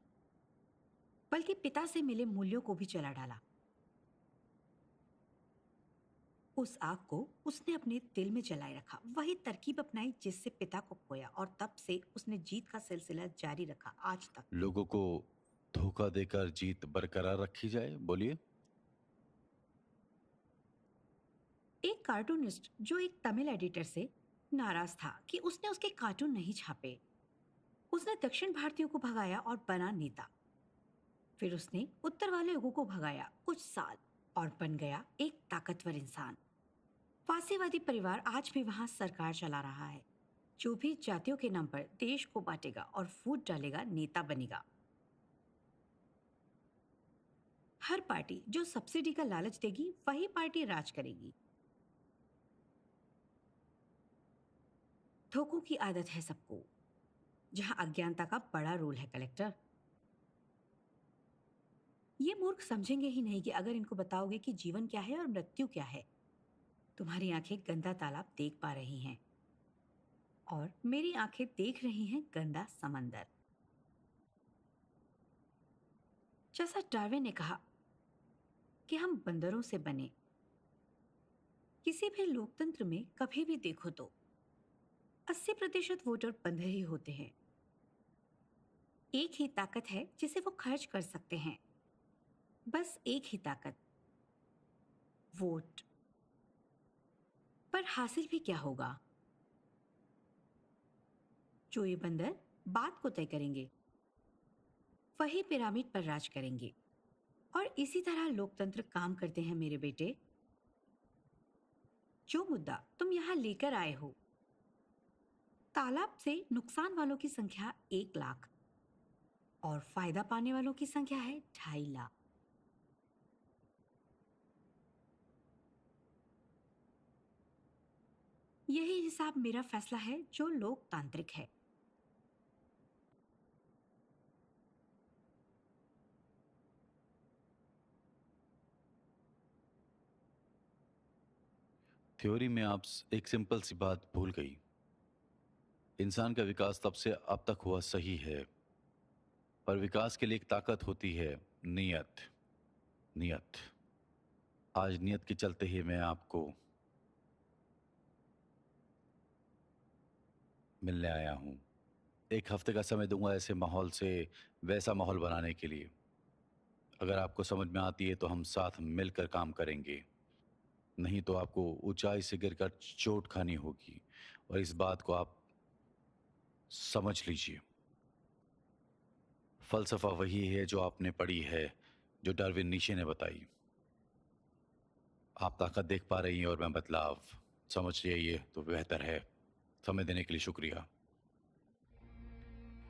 बल्कि पिता से मिले मूल्यों को भी जला डाला। उस आग को उसने अपने दिल में जलाए रखा, वही तरकीब अपनाई जिससे पिता को खोया, और तब से उसने जीत का सिलसिला जारी रखा आज तक। लोगों को धोखा देकर जीत बरकरार रखी जाए, बोलिए। एक कार्टूनिस्ट जो एक तमिल एडिटर से नाराज था कि उसने उसके कार्टून नहीं छापे, उसने दक्षिण भारतीयों को भगाया और बना नेता। फिर उसने उत्तर वाले लोगों को भगाया कुछ साल और बन गया एक ताकतवर इंसान। फासीवादी परिवार आज भी वहां सरकार चला रहा है। जो भी जातियों के नाम पर देश को बांटेगा और फूट डालेगा नेता बनेगा। हर पार्टी जो सब्सिडी का लालच देगी वही पार्टी राज करेगी। धोखों की आदत है सबको, जहां अज्ञानता का बड़ा रोल है। कलेक्टर, ये मूर्ख समझेंगे ही नहीं कि अगर इनको बताओगे कि जीवन क्या है और मृत्यु क्या है। तुम्हारी आंखें गंदा तालाब देख पा रही हैं और मेरी आंखें देख रही हैं गंदा समंदर। जैसा डार्विन ने कहा कि हम बंदरों से बने। किसी भी लोकतंत्र में कभी भी देखो तो 80% वोटर बंदर ही होते हैं। एक ही ताकत है जिसे वो खर्च कर सकते हैं, बस एक ही ताकत, वोट। पर हासिल भी क्या होगा? जो ये बंदर बात को तय करेंगे वही पिरामिड पर राज करेंगे। और इसी तरह लोकतंत्र काम करते हैं मेरे बेटे। जो मुद्दा तुम यहां लेकर आए हो, तालाब से नुकसान वालों की संख्या 1 लाख और फायदा पाने वालों की संख्या है 2.5 लाख। यही हिसाब मेरा फैसला है जो लोकतांत्रिक है। थ्योरी में आप एक सिंपल सी बात भूल गई। इंसान का विकास तब से अब तक हुआ सही है, पर विकास के लिए एक ताकत होती है, नियत। नियत। आज नियत के चलते ही मैं आपको मिलने आया हूं। 1 हफ्ते का समय दूंगा ऐसे माहौल से वैसा माहौल बनाने के लिए। अगर आपको समझ में आती है तो हम साथ मिलकर काम करेंगे, नहीं तो आपको ऊंचाई से गिरकर चोट खानी होगी। और इस बात को आप समझ लीजिए। फलसफा वही है जो आपने पढ़ी है, जो डार्विन नीशे ने बताई। आप ताकत देख पा रही हैं और मैं बदलाव। समझ रही तो बेहतर है। समय देने के लिए शुक्रिया।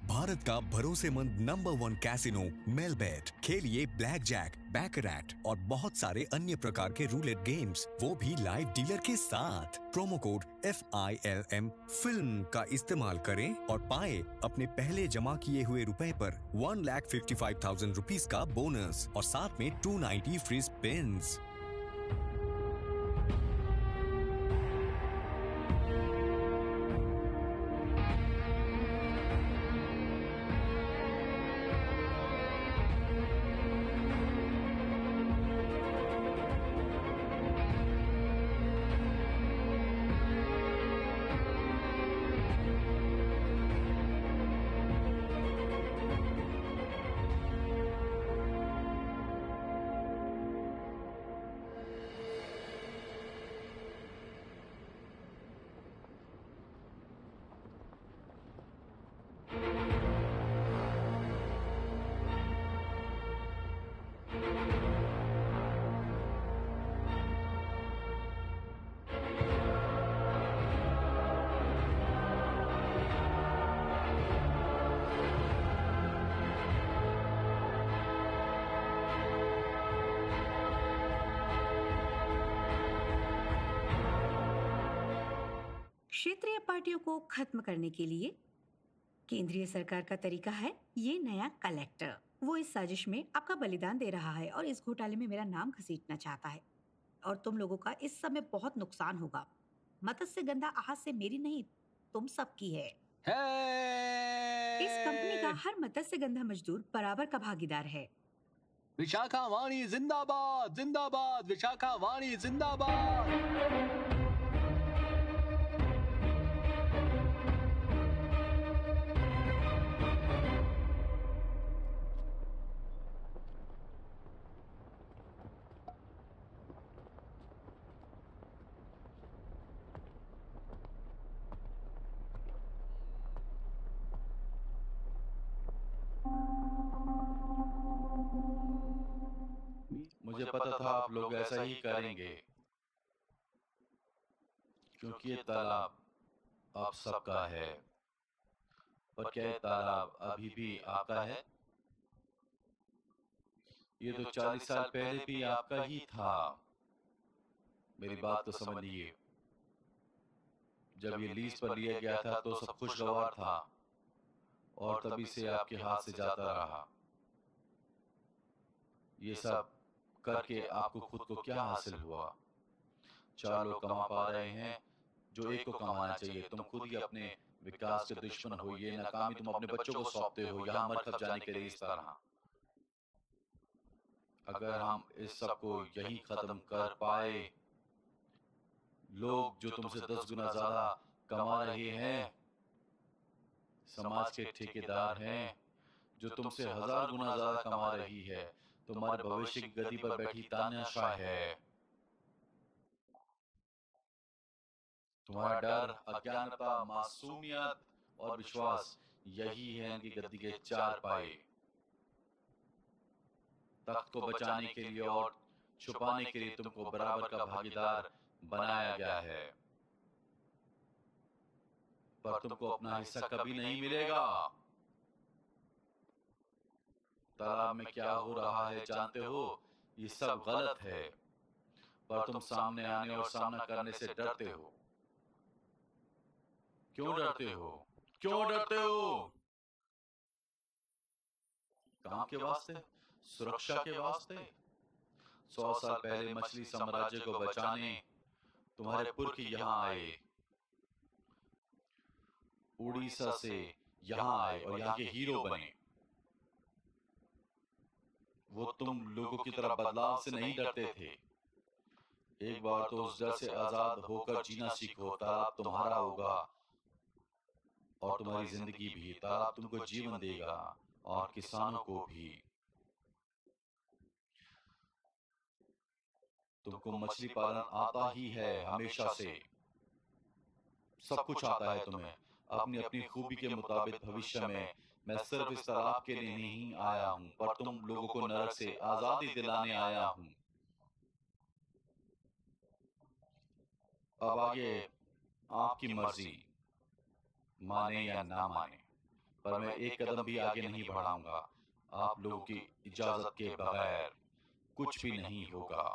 भारत का भरोसेमंद नंबर 1 कैसीनो मेलबेट। खेलिए ब्लैक जैक, बैकरैट और बहुत सारे अन्य प्रकार के रूलेट गेम्स, वो भी लाइव डीलर के साथ। प्रोमो कोड FILM फिल्म का इस्तेमाल करें और पाए अपने पहले जमा किए हुए रुपए पर 1,55,000 रुपीस का बोनस और साथ में 290 फ्री स्पिन्स। क्षेत्रीय पार्टियों को खत्म करने के लिए केंद्रीय सरकार का तरीका है ये नया कलेक्टर। वो इस साजिश में आपका बलिदान दे रहा है और इस घोटाले में मेरा नाम घसीटना चाहता है। और तुम लोगों का इस समय बहुत नुकसान होगा। मत्स्य गंधा आहत से मेरी नहीं, तुम सबकी है। इस कंपनी का हर मत्स्य गंधा मजदूर बराबर का भागीदार है। विशाखावाणी जिंदाबाद, जिंदाबाद, विशाखावाणी जिंदाबाद। मुझे पता था आप लोग ऐसा ही करेंगे, क्योंकि ये तालाब आप सबका है। पर क्या ये तालाब अभी भी आपका है? ये तो 40 साल पहले भी आपका ही था। मेरी बात तो समझिए। जब ये लीज पर लिया गया था तो सब खुशगवार था, और तभी से आपके हाथ से जाता रहा। ये सब करके आपको खुद को क्या हासिल हुआ? 4 लोग कमा पा रहे हैं जो एक को कमाना चाहिए। तुम खुद ही अपने विकास के दुश्मन हो। ये नाकामी तुम अपने बच्चों को सौंपते हो, यहाँ मर खप जाने के लिए इस तरह। अगर हम इस सब को यही खत्म कर पाए, लोग जो तुमसे 10 गुना ज्यादा कमा रहे हैं, समाज के ठेकेदार हैं जो तुमसे 1000 गुना ज्यादा कमा रही है, तुम्हारे भविष्य की गद्दी पर बैठी तानाशाह है। तुम्हारा डर, अज्ञानता, मासूमियत और विश्वास, यही है इनकी गद्दी के 4 पाए। तख्त को बचाने के लिए और छुपाने के लिए तुमको बराबर का भागीदार बनाया गया है, पर तुमको अपना हिस्सा कभी नहीं मिलेगा। तालाब में क्या हो रहा है जानते हो? ये सब गलत है, पर तुम सामने आने और सामना करने से डरते हो। क्यों डरते हो? क्यों डरते हो? काम के वास्ते? सुरक्षा के वास्ते? 100 साल पहले मछली साम्राज्य को बचाने तुम्हारे पुरख यहाँ आए, उड़ीसा से यहाँ आए और यहाँ के हीरो बने। वो तुम लोगों की तरह बदलाव से नहीं डरते थे। एक बार तो उस डर से आजाद होकर जीना सीखो। तालाब तुम्हारा होगा और तुम्हारी जिंदगी भी। तालाब तुमको जीवन देगा और किसानों को भी। तुमको मछली पालन आता ही है हमेशा से, सब कुछ आता है तुम्हें। अपनी अपनी खूबी के मुताबिक भविष्य में मैं सिर्फ इस तालाब के लिए नहीं आया हूं, पर तुम लोगों को नरक से आजादी दिलाने आया हूं। अब आगे आपकी मर्जी, माने या ना माने, पर मैं एक कदम भी आगे नहीं बढ़ाऊंगा। आप लोगों की इजाजत के बगैर कुछ भी नहीं होगा।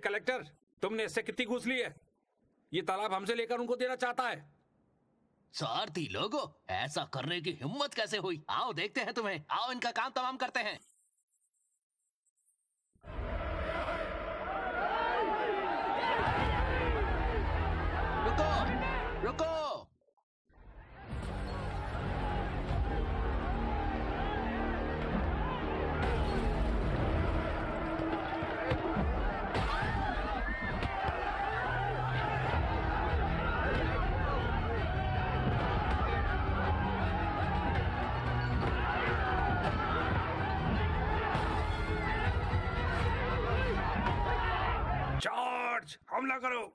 कलेक्टर, तुमने इससे कितनी घूस ली है? ये तालाब हमसे लेकर उनको देना चाहता है। स्वार्थी लोगों, ऐसा करने की हिम्मत कैसे हुई? आओ देखते हैं तुम्हें। आओ इनका काम तमाम करते हैं। रुको रुको, करो।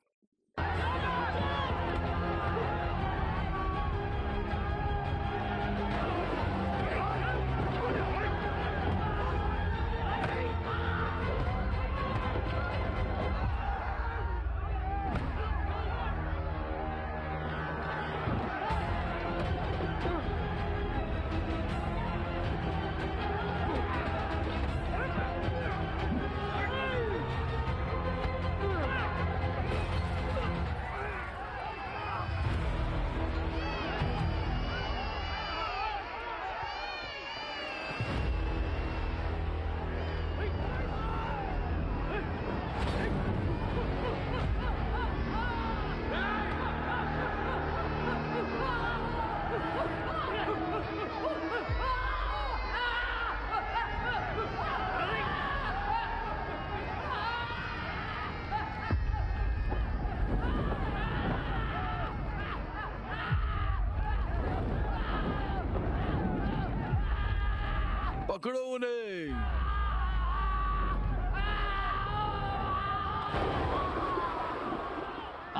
पकड़ो उन्हें।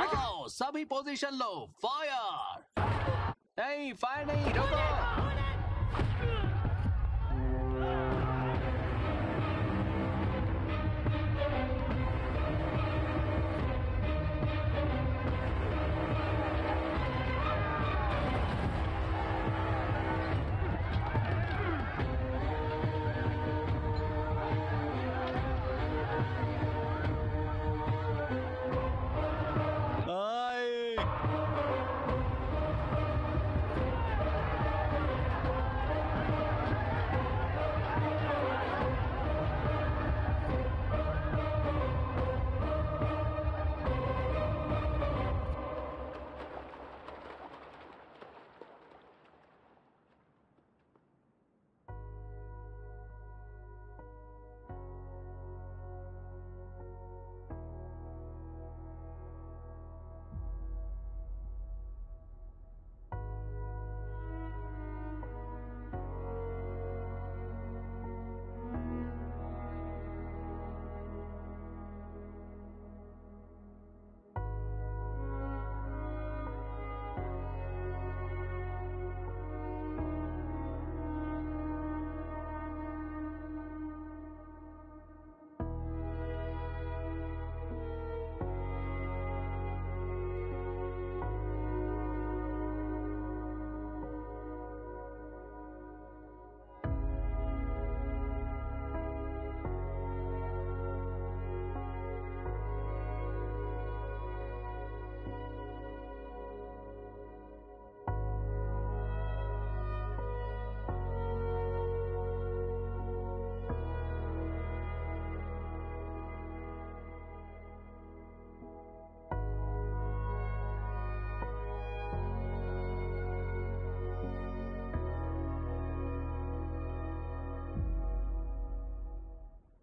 आओ सभी पोजीशन लो, फायर। नहीं, फायर नहीं, रुको। आए।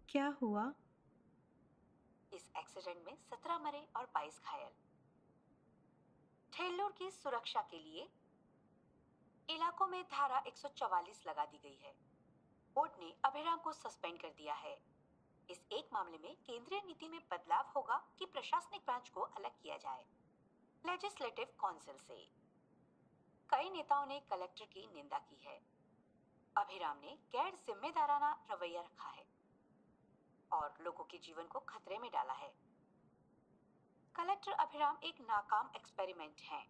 क्या हुआ? इस एक्सीडेंट में 17 मरे और 22 घायल। ठेल्लूर की सुरक्षा के लिए इलाकों में धारा 144 लगा दी गई है। कोर्ट ने अभिराम को सस्पेंड कर दिया है। इस एक मामले में केंद्रीय नीति में बदलाव होगा कि प्रशासनिक ब्रांच को अलग किया जाए। लेजिस्लेटिव काउंसिल से कई नेताओं ने कलेक्टर की निंदा की है। अभिराम ने गैर जिम्मेदाराना रवैया रखा है और लोगों के जीवन को खतरे में डाला है। कलेक्टर अभिराम एक नाकाम एक्सपेरिमेंट है।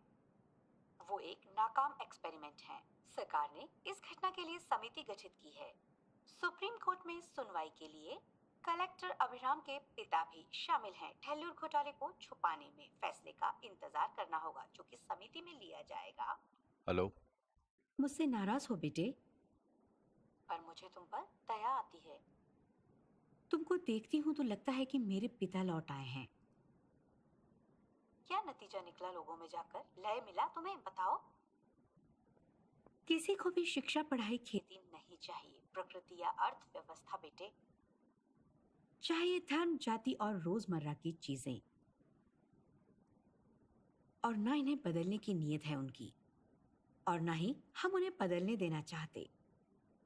वो एक नाकाम एक्सपेरिमेंट है। सरकार ने इस घटना के लिए समिति गठित की है। सुप्रीम कोर्ट में सुनवाई के लिए कलेक्टर अभिराम के पिता भी शामिल हैं। ठेल्लूर घोटाले को छुपाने में फैसले का इंतजार करना होगा जो कि समिति में लिया जाएगा। हेलो। मुझसे नाराज हो बेटे? पर मुझे तुम पर दया आती है। तुमको देखती हूँ तो लगता है कि मेरे पिता लौट आए हैं। क्या नतीजा निकला लोगों में जाकर? लय मिला तुम्हें? बताओ। किसी को भी शिक्षा, पढ़ाई, खेती नहीं चाहिए, प्रकृति या अर्थव्यवस्था बेटे। चाहिए धर्म, जाति और रोजमर्रा की चीजें। और ना इन्हें बदलने की नीयत है उनकी, और ना ही हम उन्हें बदलने देना चाहते।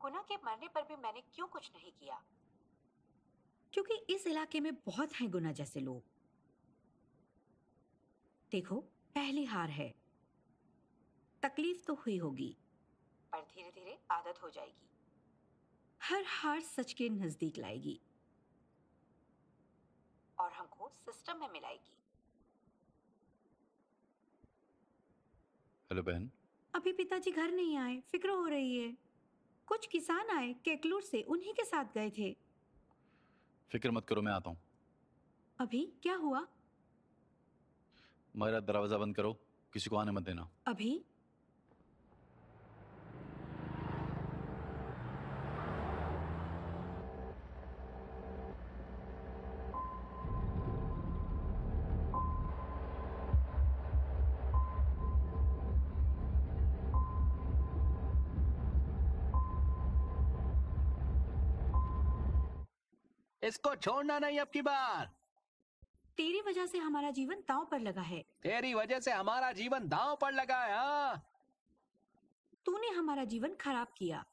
गुना के मरने पर भी मैंने क्यों कुछ नहीं किया? क्योंकि इस इलाके में बहुत हैं गुना जैसे लोग। देखो, पहली हार है। तकलीफ तो हुई होगी, पर धीरे धीरे आदत हो जाएगी। हर हार सच के नजदीक लाएगी और हमको सिस्टम में मिलाएगी। हेलो बहन। अभी पिताजी घर नहीं आए, फिक्र हो रही है। कुछ किसान आए केकलूर से, उन्हीं के साथ गए थे। फिक्र मत करो, मैं आता हूँ। अभी क्या हुआ? मेरा दरवाजा बंद करो, किसी को आने मत देना। अभी इसको छोड़ना नहीं अब की बार। तेरी वजह से हमारा जीवन दांव पर लगा है। तेरी वजह से हमारा जीवन दांव पर लगा है। हाँ? तूने हमारा जीवन खराब किया।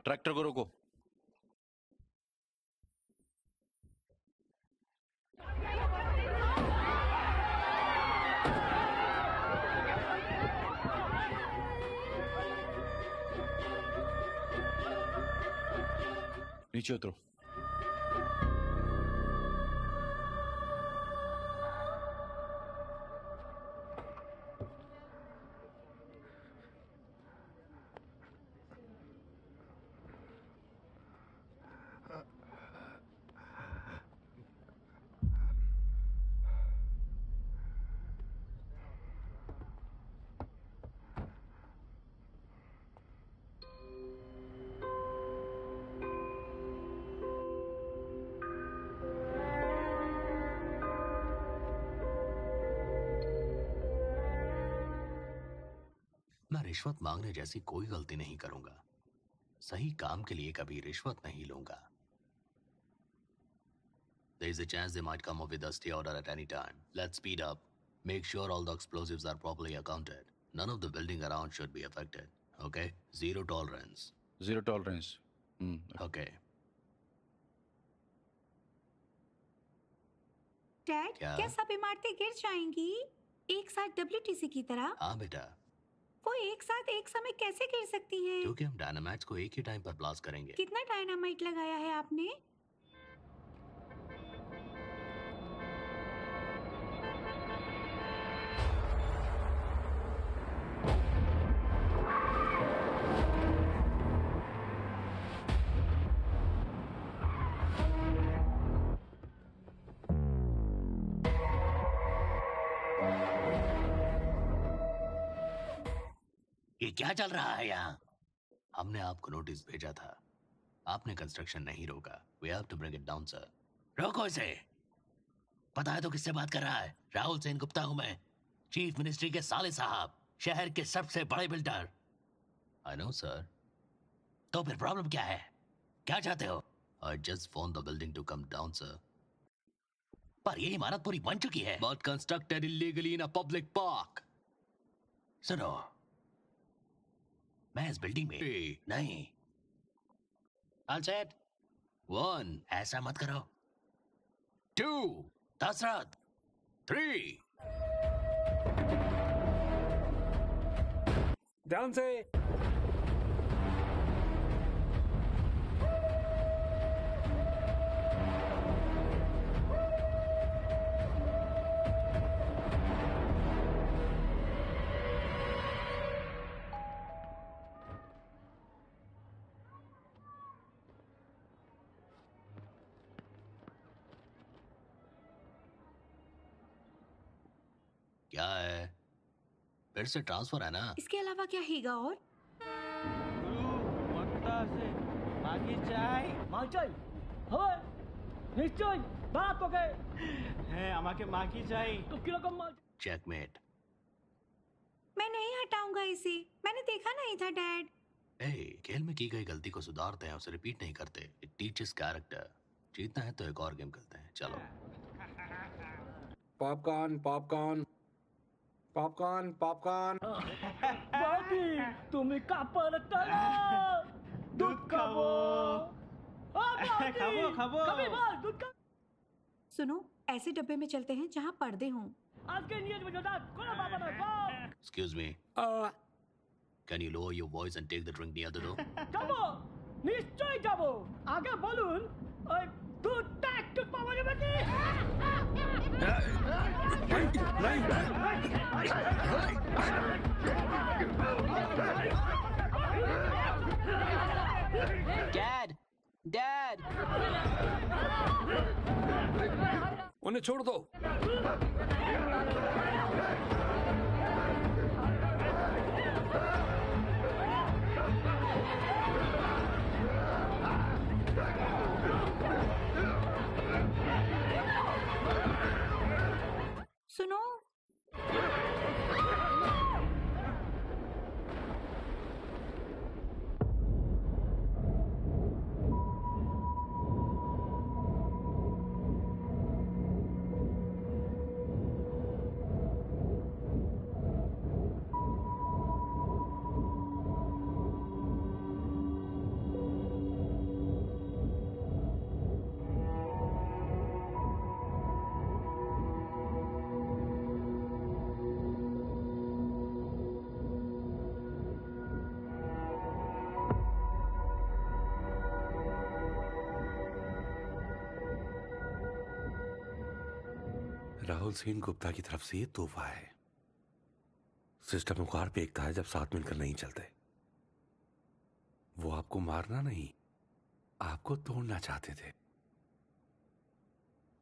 ट्रैक्टर को रोको। नीचे उतरो। मैं रिश्वत मांगने जैसी कोई गलती नहीं करूंगा। सही काम के लिए कभी रिश्वत नहीं लूंगा। There is a chance they might come up with a stay order at any time. Let's speed up. Make sure all the explosives are properly accounted. None of the building around should be affected. Okay? Zero tolerance. Zero tolerance. Okay. Dad, क्या? क्या सब इमारतें गिर जाएंगी एक साथ WTC की तरह? हाँ बेटा, वो एक साथ एक समय कैसे गिर सकती हैं? क्योंकि हम डायनामाइट्स को एक ही टाइम पर ब्लास्ट करेंगे। कितना डायनामाइट लगाया है आपने? ये क्या चल रहा है यहाँ? हमने आपको नोटिस भेजा था। आपने कंस्ट्रक्शन नहीं रोका। We have to bring it down, sir. रोको इसे। पता है तो किससे बात कर रहा है? राहुल सेन गुप्ता हूँ मैं, चीफ मिनिस्ट्री के साले साहब, शहर के सबसे बड़े बिल्डर। I know, sir. तो फिर प्रॉब्लम क्या है? क्या चाहते हो? I just phoned the building to come down, sir. पर ये इमारत पूरी बन चुकी है। But constructed illegally in a public park. सुनो, मैं इस बिल्डिंग में नहीं। All set? 1, ऐसा मत करो। 2, दशरथ। 3। ध्यान से। क्या है? फिर से ट्रांसफर है ना? इसके अलावा क्या हीगा और? হয় নিশ্চয় বা তোকে হ্যাঁ আমাকে মাগি চাই তো কিরকম মাল Checkmate. मैं नहीं हटाऊंगा इसे। मैंने देखा नहीं था डैड। Hey, खेल में की गई गलती को सुधारते हैं, उसे रिपीट नहीं करते। It teaches character. जीतना है तो एक और गेम खेलते हैं। चलो। Popcorn popcorn popcorn popcorn. বাকি তুমি কাপড় টানো दूध खाओ। खाओ खाओ। कभी बोल दूध का। सुनो, ऐसे डब्बे में चलते हैं जहाँ पर्दे हों। आज के नियत में जोड़ा कोला बाबा ना वाह। Excuse me. Can you lower your voice and take the drink near the door? যাবো নিশ্চয়ই যাবো আগে বলুন ওই দুধটা একটু পাওয়া যাবে কি Dad! Dad! उन्हें छोड़ दो। सुनो, राहुल सेन गुप्ता की तरफ से ये तोहफा है। सिस्टम उखाड़ फेंकता है जब साथ मिलकर नहीं चलते। वो आपको मारना नहीं, आपको तोड़ना चाहते थे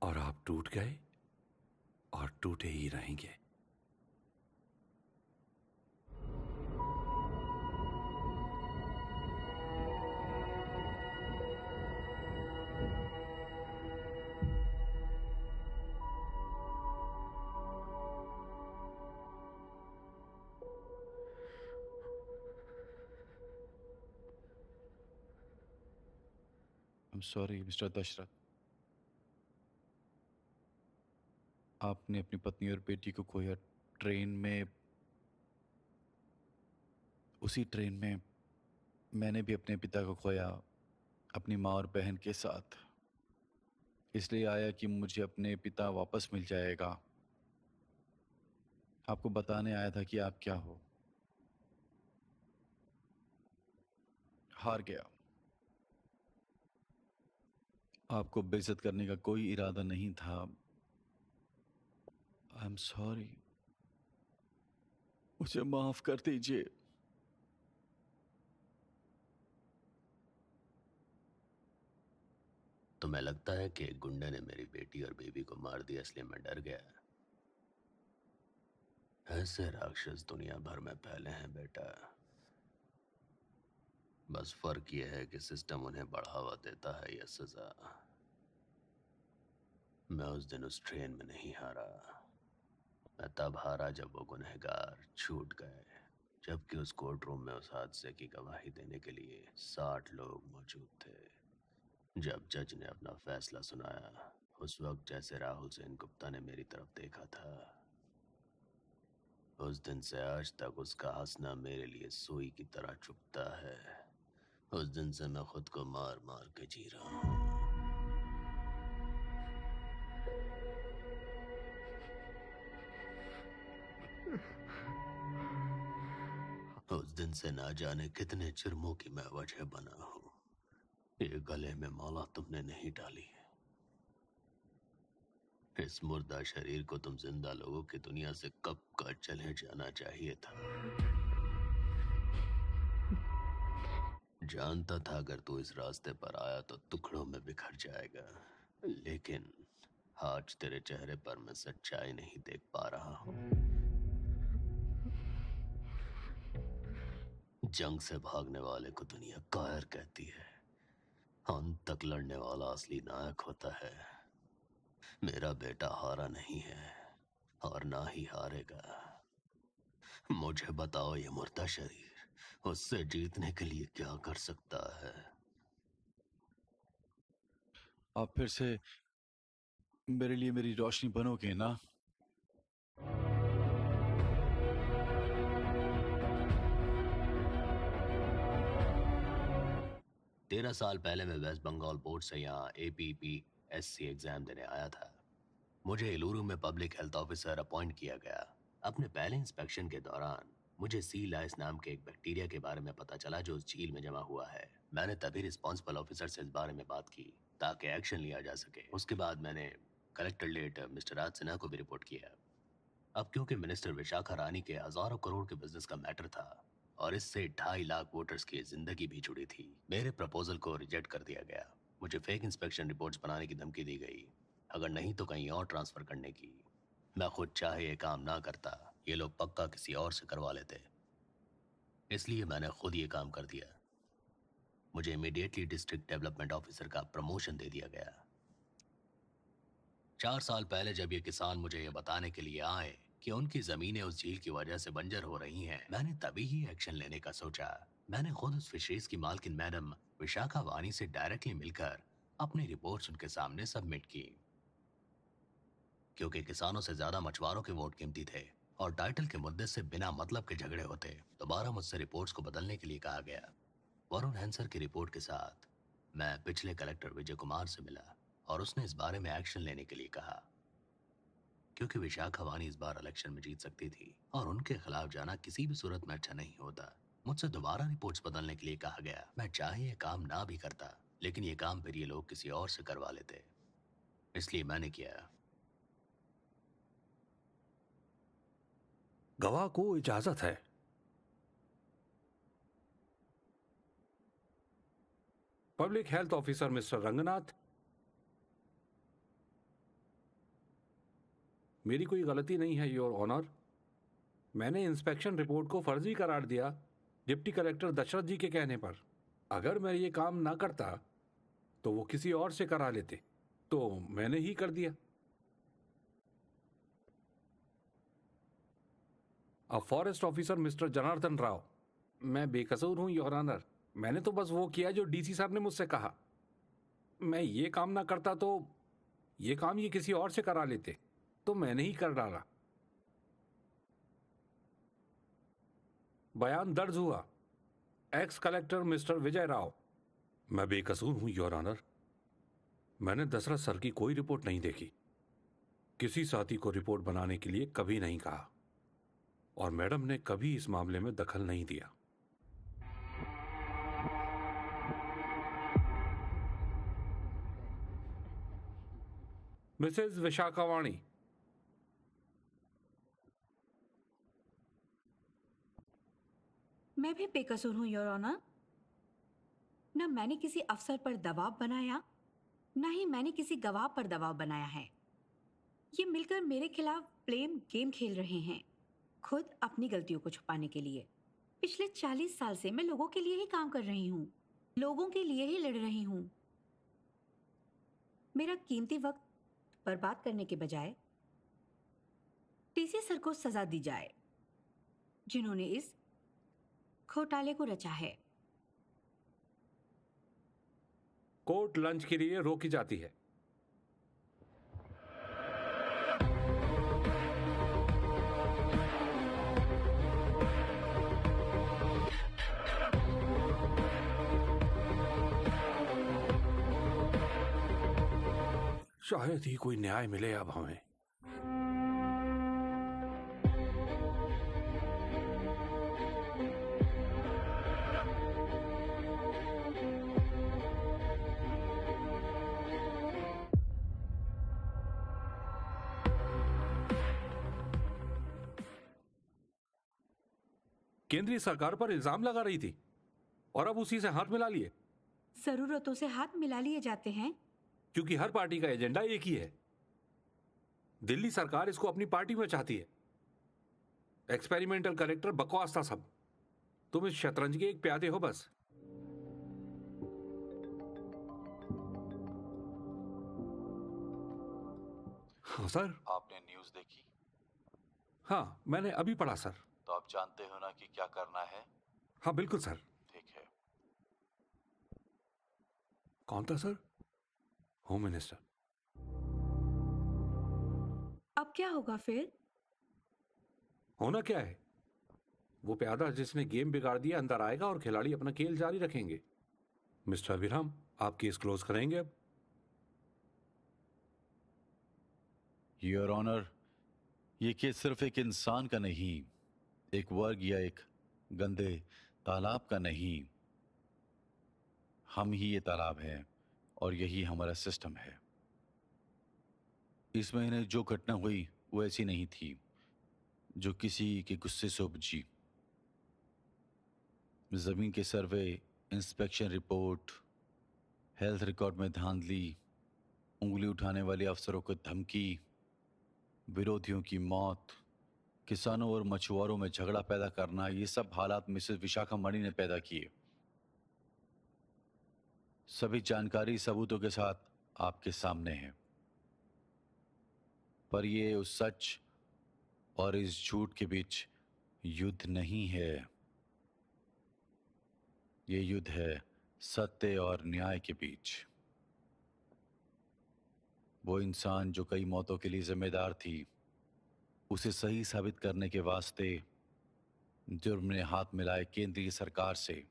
और आप टूट गए और टूटे ही रहेंगे। I'm sorry, mister Dasharath. आपने अपनी पत्नी और बेटी को खोया ट्रेन में। उसी ट्रेन में मैंने भी अपने पिता को खोया अपनी माँ और बहन के साथ। इसलिए आया कि मुझे अपने पिता वापस मिल जाएगा। आपको बताने आया था कि आप क्या हो। हार गया। आपको बेइज्जत करने का कोई इरादा नहीं था। आई एम सॉरी, मुझे माफ कर दीजिए। तुम्हें लगता है कि एक गुंडे ने मेरी बेटी और बेबी को मार दिया इसलिए मैं डर गया? ऐसे राक्षस दुनिया भर में फैले हैं बेटा। बस फर्क यह है कि सिस्टम उन्हें बढ़ावा देता है या सजा। मैं उस दिन उस ट्रेन में नहीं हारा। मैं तब हारा जब वो गुनहगार छूट गए, जबकि उस कोर्ट रूम में उस हादसे की गवाही देने के लिए 60 लोग मौजूद थे। जब जज ने अपना फैसला सुनाया, उस वक्त जैसे राहुल सेन गुप्ता ने मेरी तरफ देखा था, उस दिन से आज तक उसका हंसना मेरे लिए सुई की तरह चुभता है। उस दिन से मैं खुद को मार मार के जी रहा हूँ। उस दिन से ना जाने कितने जुर्मों की मैं वजह बना हूँ। ये गले में माला तुमने नहीं डाली है। इस मुर्दा शरीर को तुम जिंदा लोगों की दुनिया से कब का चले जाना चाहिए था। जानता था अगर तू इस रास्ते पर आया तो टुकड़ों में बिखर जाएगा, लेकिन आज तेरे चेहरे पर मैं सच्चाई नहीं देख पा रहा हूँ। जंग से भागने वाले को दुनिया कायर कहती है, अंत तक लड़ने वाला असली नायक होता है। मेरा बेटा हारा नहीं है और ना ही हारेगा। मुझे बताओ, ये मुर्दा शरीर उससे जीतने के लिए क्या कर सकता है? आप फिर से मेरे लिए मेरी रोशनी बनोगे ना? 13 साल पहले मैं वेस्ट बंगाल बोर्ड से यहाँ APPSC एग्जाम देने आया था। मुझे एलुरु में पब्लिक हेल्थ ऑफिसर अपॉइंट किया गया। अपने पहले इंस्पेक्शन के दौरान मुझे सी लाइस नाम के एक बैक्टीरिया के बारे में पता चला जो उस झील में जमा हुआ है। मैंने तभी रिस्पॉन्सिबल ऑफिसर से इस बारे में बात की ताकि एक्शन लिया जा सके। उसके बाद मैंने कलेक्टर लेट मिस्टर राज सिन्हा को भी रिपोर्ट किया। अब क्योंकि मिनिस्टर विशाखा रानी के हजारों करोड़ के बिजनेस का मैटर था और इससे 2.5 लाख वोटर्स की जिंदगी भी जुड़ी थी, मेरे प्रपोजल को रिजेक्ट कर दिया गया। मुझे फेक इंस्पेक्शन रिपोर्ट्स बनाने की धमकी दी गई, अगर नहीं तो कहीं और ट्रांसफर करने की। मैं खुद चाहे ये काम ना करता, ये लोग पक्का किसी और से करवा लेते, इसलिए मैंने खुद ये काम कर दिया। मुझे इमीडिएटली डिस्ट्रिक्ट डेवलपमेंट ऑफिसर का प्रमोशन दे दिया गया। 4 साल पहले जब ये किसान मुझे ये बताने के लिए आए कि उनकी जमीनें उस झील की वजह से बंजर हो रही हैं, मैंने तभी ही एक्शन लेने का सोचा। मैंने खुद उस फिशरीज की मालकिन मैडम विशाखा वानी से डायरेक्टली मिलकर अपनी रिपोर्ट्स उनके सामने सबमिट की। क्योंकि किसानों से ज्यादा मछुआरों के वोट कीमती थे और टाइटल के मुद्दे से बिना मतलब के झगड़े होते, दोबारा मुझसे रिपोर्ट्स को बदलने के लिए कहा गया। वरुण हैंसर की रिपोर्ट के साथ मैं पिछले कलेक्टर विजय कुमार से मिला और उसने इस बारे में एक्शन लेने के लिए कहा। क्योंकि विशाखा वानी इस बार इलेक्शन में जीत सकती थी और उनके खिलाफ जाना किसी भी सूरत में अच्छा नहीं होता, मुझसे दोबारा रिपोर्ट्स बदलने के लिए कहा गया। मैं चाहे ये काम ना भी करता, लेकिन ये काम फिर ये लोग किसी और से करवा लेते, इसलिए मैंने किया। गवाह को इजाजत है। Public health officer mister Ranganath, मेरी कोई गलती नहीं है योर ऑनर। मैंने इंस्पेक्शन रिपोर्ट को फर्जी करार दिया डिप्टी कलेक्टर दशरथ जी के कहने पर। अगर मैं ये काम ना करता तो वो किसी और से करा लेते, तो मैंने ही कर दिया। अब forest officer mister Janardan Rao, मैं बेकसूर हूं योर ऑनर। मैंने तो बस वो किया जो डीसी साहब ने मुझसे कहा। मैं ये काम ना करता तो ये काम ये किसी और से करा लेते, तो मैंने ही कर डाला। बयान दर्ज हुआ। एक्स कलेक्टर मिस्टर विजय राव, मैं बेकसूर हूं योर ऑनर। मैंने दशरथ सर की कोई रिपोर्ट नहीं देखी, किसी साथी को रिपोर्ट बनाने के लिए कभी नहीं कहा, और मैडम ने कभी इस मामले में दखल नहीं दिया। मिसेज विशाखा वाणी, मैं भी बेकसूर हूं योर ऑनर। न मैंने किसी अफसर पर दबाव बनाया, न ही मैंने किसी गवाह पर दबाव बनाया है। ये मिलकर मेरे खिलाफ ब्लेम गेम खेल रहे हैं, खुद अपनी गलतियों को छुपाने के लिए। पिछले 40 साल से मैं लोगों के लिए ही काम कर रही हूँ, लोगों के लिए ही लड़ रही हूँ। मेरा कीमती वक्त बर्बाद करने के बजाय टीसी सर को सजा दी जाए, जिन्होंने इस घोटाले को रचा है। कोर्ट लंच के लिए रोकी जाती है। शायद ही कोई न्याय मिले अब हमें। केंद्रीय सरकार पर इल्जाम लगा रही थी और अब उसी से हाथ मिला लिए। जरूरतों से हाथ मिला लिए जाते हैं, क्योंकि हर पार्टी का एजेंडा एक ही है। दिल्ली सरकार इसको अपनी पार्टी में चाहती है। एक्सपेरिमेंटल कलेक्टर बकवास था सब। तुम इस शतरंज के एक प्यादे हो बस। हाँ सर। आपने न्यूज़ देखी? हाँ, मैंने अभी पढ़ा सर। तो आप जानते हो ना कि क्या करना है? हाँ बिल्कुल सर। ठीक है। कौन था सर? Home minister. अब क्या होगा फिर? होना क्या है? वो प्यादा जिसने गेम बिगाड़ दिया अंदर आएगा और खिलाड़ी अपना खेल जारी रखेंगे। मिस्टर अभिराम, आप केस क्लोज करेंगे अब? योर ऑनर, ये केस सिर्फ एक इंसान का नहीं, एक वर्ग या एक गंदे तालाब का नहीं। हम ही ये तालाब है और यही हमारा सिस्टम है। इस महीने जो घटना हुई वो ऐसी नहीं थी जो किसी के गुस्से से उपजी। जमीन के सर्वे, इंस्पेक्शन रिपोर्ट, हेल्थ रिकॉर्ड में धांधली, उंगली उठाने वाले अफसरों को धमकी, विरोधियों की मौत, किसानों और मछुआरों में झगड़ा पैदा करना, ये सब हालात मिसेस विशाखा मणि ने पैदा किए। सभी जानकारी सबूतों के साथ आपके सामने है। पर ये उस सच और इस झूठ के बीच युद्ध नहीं है। ये युद्ध है सत्य और न्याय के बीच। वो इंसान जो कई मौतों के लिए जिम्मेदार थी, उसे सही साबित करने के वास्ते जुर्म ने हाथ मिलाए केंद्रीय सरकार से।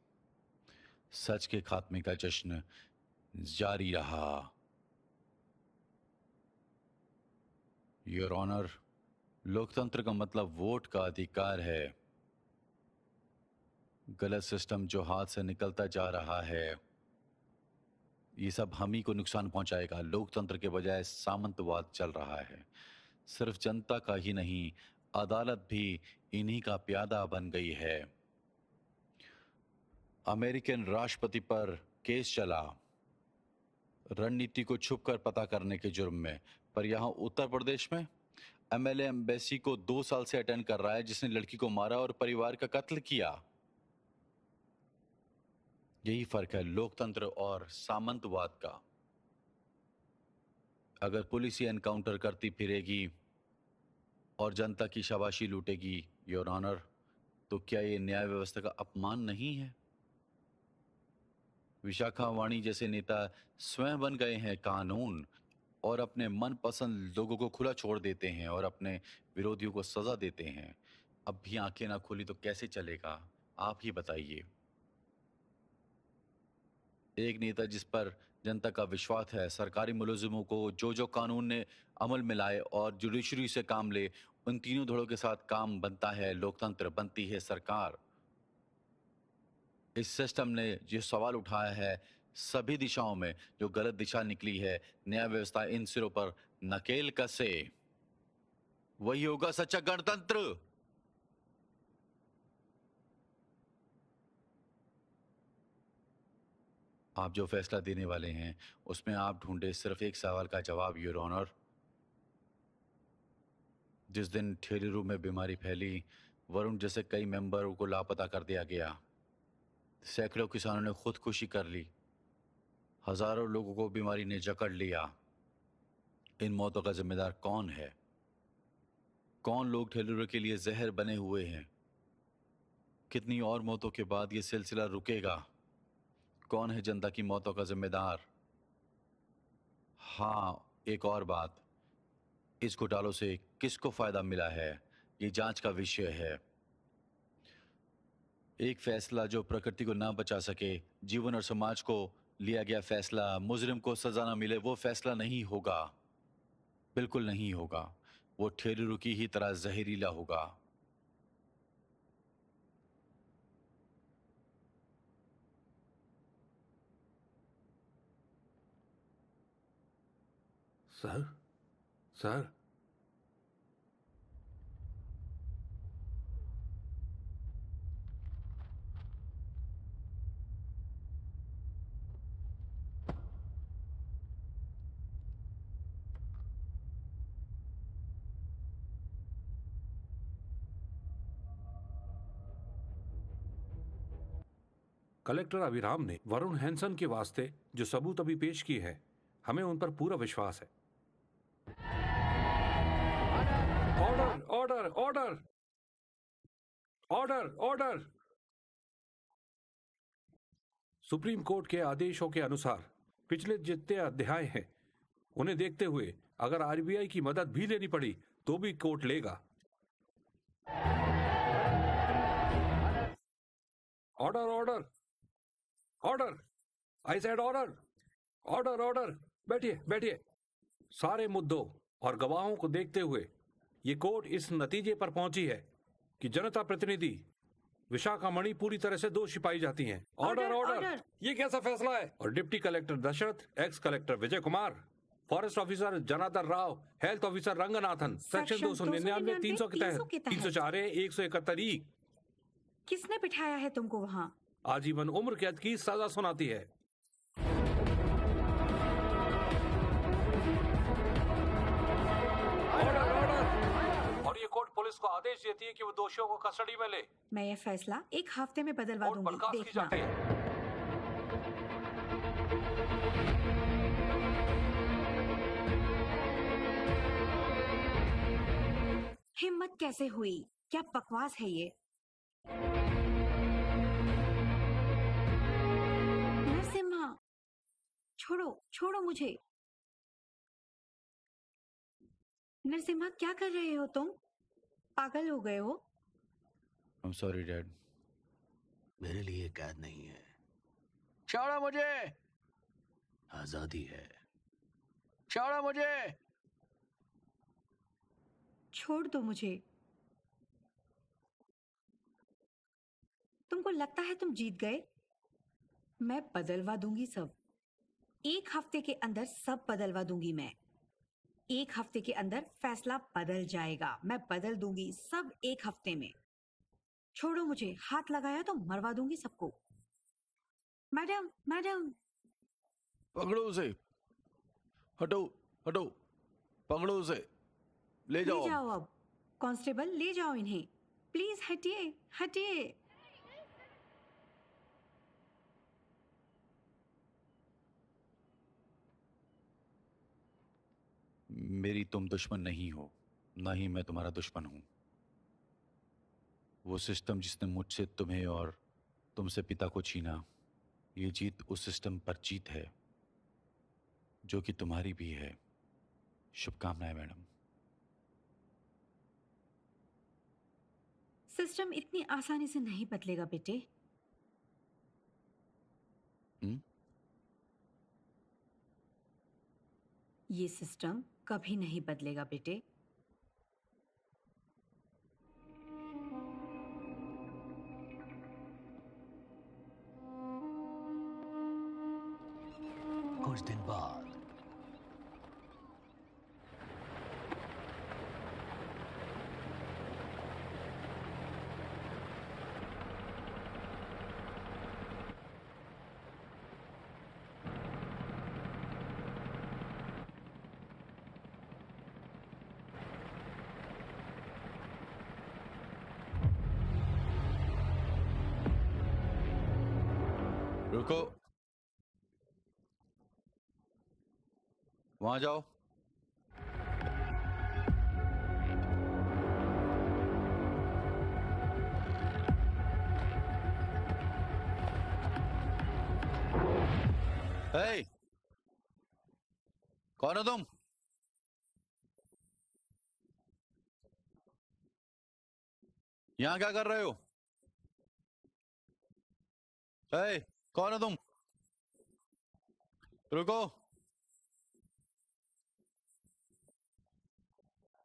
सच के खात्मे का जश्न जारी रहा। योर ऑनर, लोकतंत्र का मतलब वोट का अधिकार है। गलत सिस्टम जो हाथ से निकलता जा रहा है, ये सब हम ही को नुकसान पहुंचाएगा। लोकतंत्र के बजाय सामंतवाद चल रहा है। सिर्फ जनता का ही नहीं, अदालत भी इन्हीं का प्यादा बन गई है। अमेरिकन राष्ट्रपति पर केस चला रणनीति को छुपकर पता करने के जुर्म में, पर यहां उत्तर प्रदेश में एमएलए एम्बेसी को 2 साल से अटेंड कर रहा है, जिसने लड़की को मारा और परिवार का कत्ल किया। यही फर्क है लोकतंत्र और सामंतवाद का। अगर पुलिस ही एनकाउंटर करती फिरेगी और जनता की शाबाशी लूटेगी, योर ऑनर, तो क्या ये न्याय व्यवस्था का अपमान नहीं है? विशाखा वाणी जैसे नेता स्वयं बन गए हैं कानून और अपने मनपसंद लोगों को खुला छोड़ देते हैं और अपने विरोधियों को सजा देते हैं। अब भी आंखें ना खोली तो कैसे चलेगा? आप ही बताइए। एक नेता जिस पर जनता का विश्वास है, सरकारी मुलाजिमों को जो कानून ने अमल में लाए और जुडिशरी से काम ले, उन तीनों धड़ों के साथ काम बनता है लोकतंत्र, बनती है सरकार। इस सिस्टम ने जो सवाल उठाया है सभी दिशाओं में, जो गलत दिशा निकली है, न्याय व्यवस्था इन सिरों पर नकेल कसे, वही होगा सच्चा गणतंत्र। आप जो फैसला देने वाले हैं उसमें आप ढूंढे सिर्फ एक सवाल का जवाब, योर ऑनर। जिस दिन ठेलेरू में बीमारी फैली, वरुण जैसे कई मेंबरों को लापता कर दिया गया। सैकड़ों किसानों ने खुदकुशी कर ली। हजारों लोगों को बीमारी ने जकड़ लिया। इन मौतों का जिम्मेदार कौन है? कौन लोग ठेलेरू के लिए जहर बने हुए हैं? कितनी और मौतों के बाद ये सिलसिला रुकेगा? कौन है जनता की मौतों का जिम्मेदार? हाँ, एक और बात, इस घोटालों से किसको फायदा मिला है, ये जांच का विषय है। एक फैसला जो प्रकृति को ना बचा सके, जीवन और समाज को लिया गया फैसला, मुजरिम को सजा ना मिले, वो फैसला नहीं होगा, बिल्कुल नहीं होगा। वो ठेलेरू की ही तरह जहरीला होगा। सर, सर, कलेक्टर अभिराम ने वरुण हैंसन के वास्ते जो सबूत अभी पेश किए हैं, हमें उन पर पूरा विश्वास है। Order, order, order, order, order. Supreme court के आदेशों के अनुसार पिछले जितने अध्याय हैं, उन्हें देखते हुए अगर आरबीआई की मदद भी लेनी पड़ी तो भी कोर्ट लेगा। Order, order, order. I said order, order, order. बैठिए, बैठिए। सारे मुद्दों और गवाहों को देखते हुए ये कोर्ट इस नतीजे पर पहुंची है कि जनता प्रतिनिधि विशाखा मणि पूरी तरह से दोषी पाई जाती हैं। Order, order. ये कैसा फैसला है? और deputy collector Dasharath, ex collector Vijay Kumar, forest officer Janardhan Rao, health officer Ranganathan, section 299, 300 के तहत 304 171 किसने बिठाया है तुमको वहाँ? आजीवन उम्र कैद की सजा सुनाती है। Order, order. और ये कोर्ट पुलिस को आदेश देती है कि वो दोषियों को कस्टडी में ले। मैं ये फैसला 1 हफ्ते में बदलवा कोर्ट दूंगी, बर्खास्त की देखना। जाती है। हिम्मत कैसे हुई? क्या बकवास है ये? नरसिम्हा, छोड़ो, छोड़ो मुझे। नरसिम्हा, क्या कर रहे हो तुम? पागल हो गए हो? I'm sorry, Dad. मेरे लिए कैद नहीं है, छोड़ो मुझे, आजादी है, छोड़ो मुझे। छोड़ दो मुझे। तुमको लगता है तुम जीत गए? मैं बदलवा दूंगी सब। 1 हफ्ते के अंदर सब बदलवा दूंगी मैं। 1 हफ्ते के अंदर फैसला बदल जाएगा। मैं बदल दूंगी सब 1 हफ्ते में। छोड़ो मुझे, हाथ लगाया तो मरवा दूंगी सबको। Madam, madam. पकड़ो उसे, हटो, हटो, पकड़ो उसे, ले ले जाओ। जाओ अब। कांस्टेबल, ले जाओ इन्हें। प्लीज हटिए, हटिए। मेरी तुम दुश्मन नहीं हो, ना ही मैं तुम्हारा दुश्मन हूं। वो सिस्टम जिसने मुझसे तुम्हें और तुमसे पिता को छीना, ये जीत उस सिस्टम पर जीत है जो कि तुम्हारी भी है। शुभकामनाएं मैडम। सिस्टम इतनी आसानी से नहीं बदलेगा बेटे। ये सिस्टम कभी नहीं बदलेगा बेटे। कुछ दिन बाद रुको, वहां जाओ। हे, कौन हो तुम? यहां क्या कर रहे हो? हे, कौन हो तुम? रुको।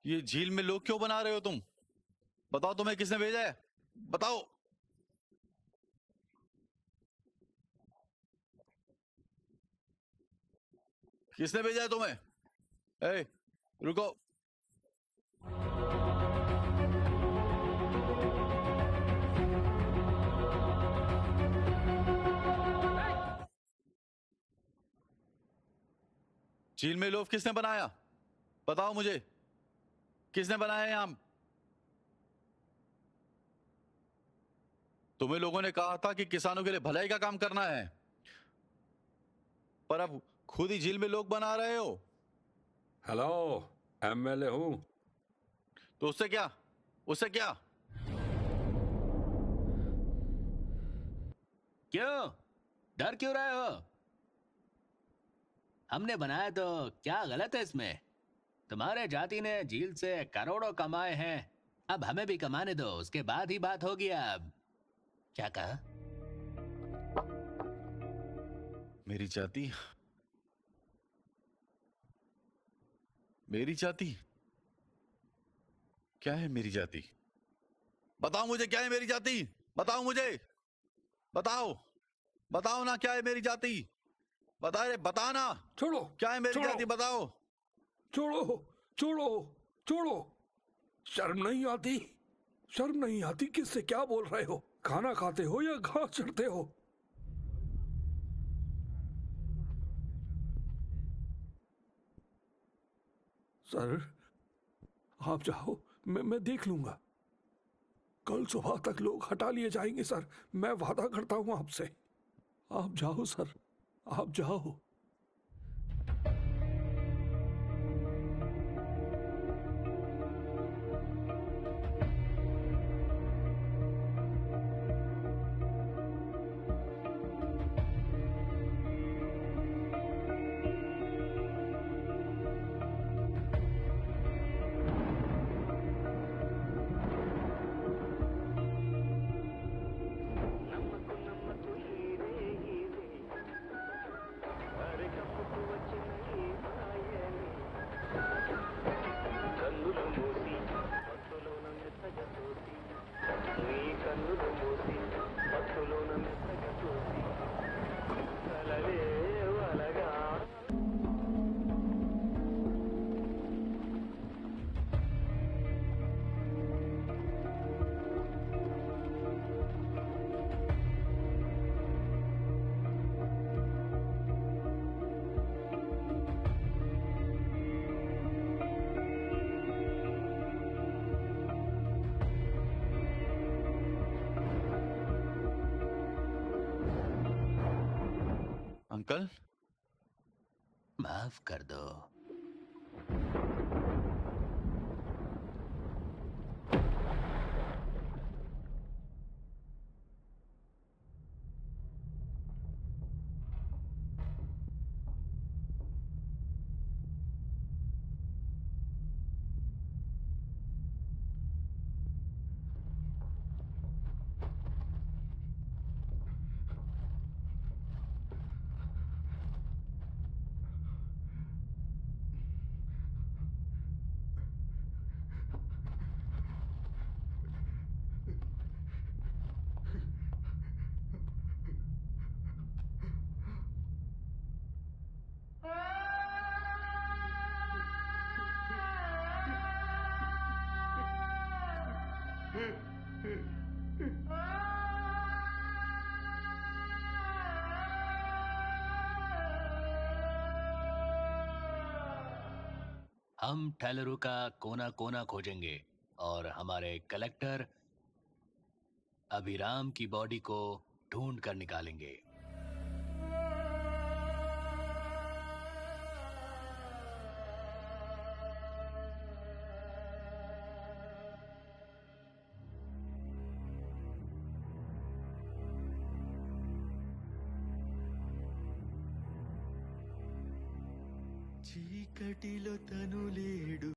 ये झील में लोग क्यों बना रहे हो तुम? बताओ, तुम्हें किसने भेजा है? बताओ। किसने भेजा है तुम्हें? ए, रुको। झील में लोग किसने बनाया? बताओ मुझे, किसने बनाया यहां? तुम्हें लोगों ने कहा था कि किसानों के लिए भलाई का काम करना है, पर अब खुद ही झील में लोग बना रहे हो। हेलो, एमएलए हूं। तो उससे क्या? उससे क्या? क्यों डर क्यों रहे हो? हमने बनाया तो क्या गलत है इसमें? तुम्हारे जाति ने झील से करोड़ों कमाए हैं, अब हमें भी कमाने दो, उसके बाद ही बात होगी। अब क्या कहा? मेरी जाति, मेरी जाति क्या है? मेरी जाति बताओ मुझे, क्या है मेरी जाति? बताओ मुझे, बताओ, बताओ ना, क्या है मेरी जाति? बता रे, बताना। छोड़ो, क्या है मेरी छोड़ो। जाति? बताओ। छोड़ो, छोड़ो, छोड़ो। शर्म नहीं आती? शर्म नहीं आती? किससे क्या बोल रहे हो? खाना खाते हो या घास चढ़ते हो? सर, आप जाओ, मैं देख लूंगा। कल सुबह तक लोग हटा लिए जाएंगे सर, मैं वादा करता हूं आपसे। आप जाओ सर, आप जाओ। अंकल, माफ कर दो। हम टेलरू का कोना कोना खोजेंगे और हमारे कलेक्टर अभिराम की बॉडी को ढूंढ कर निकालेंगे। చీకటిలో తను లేడు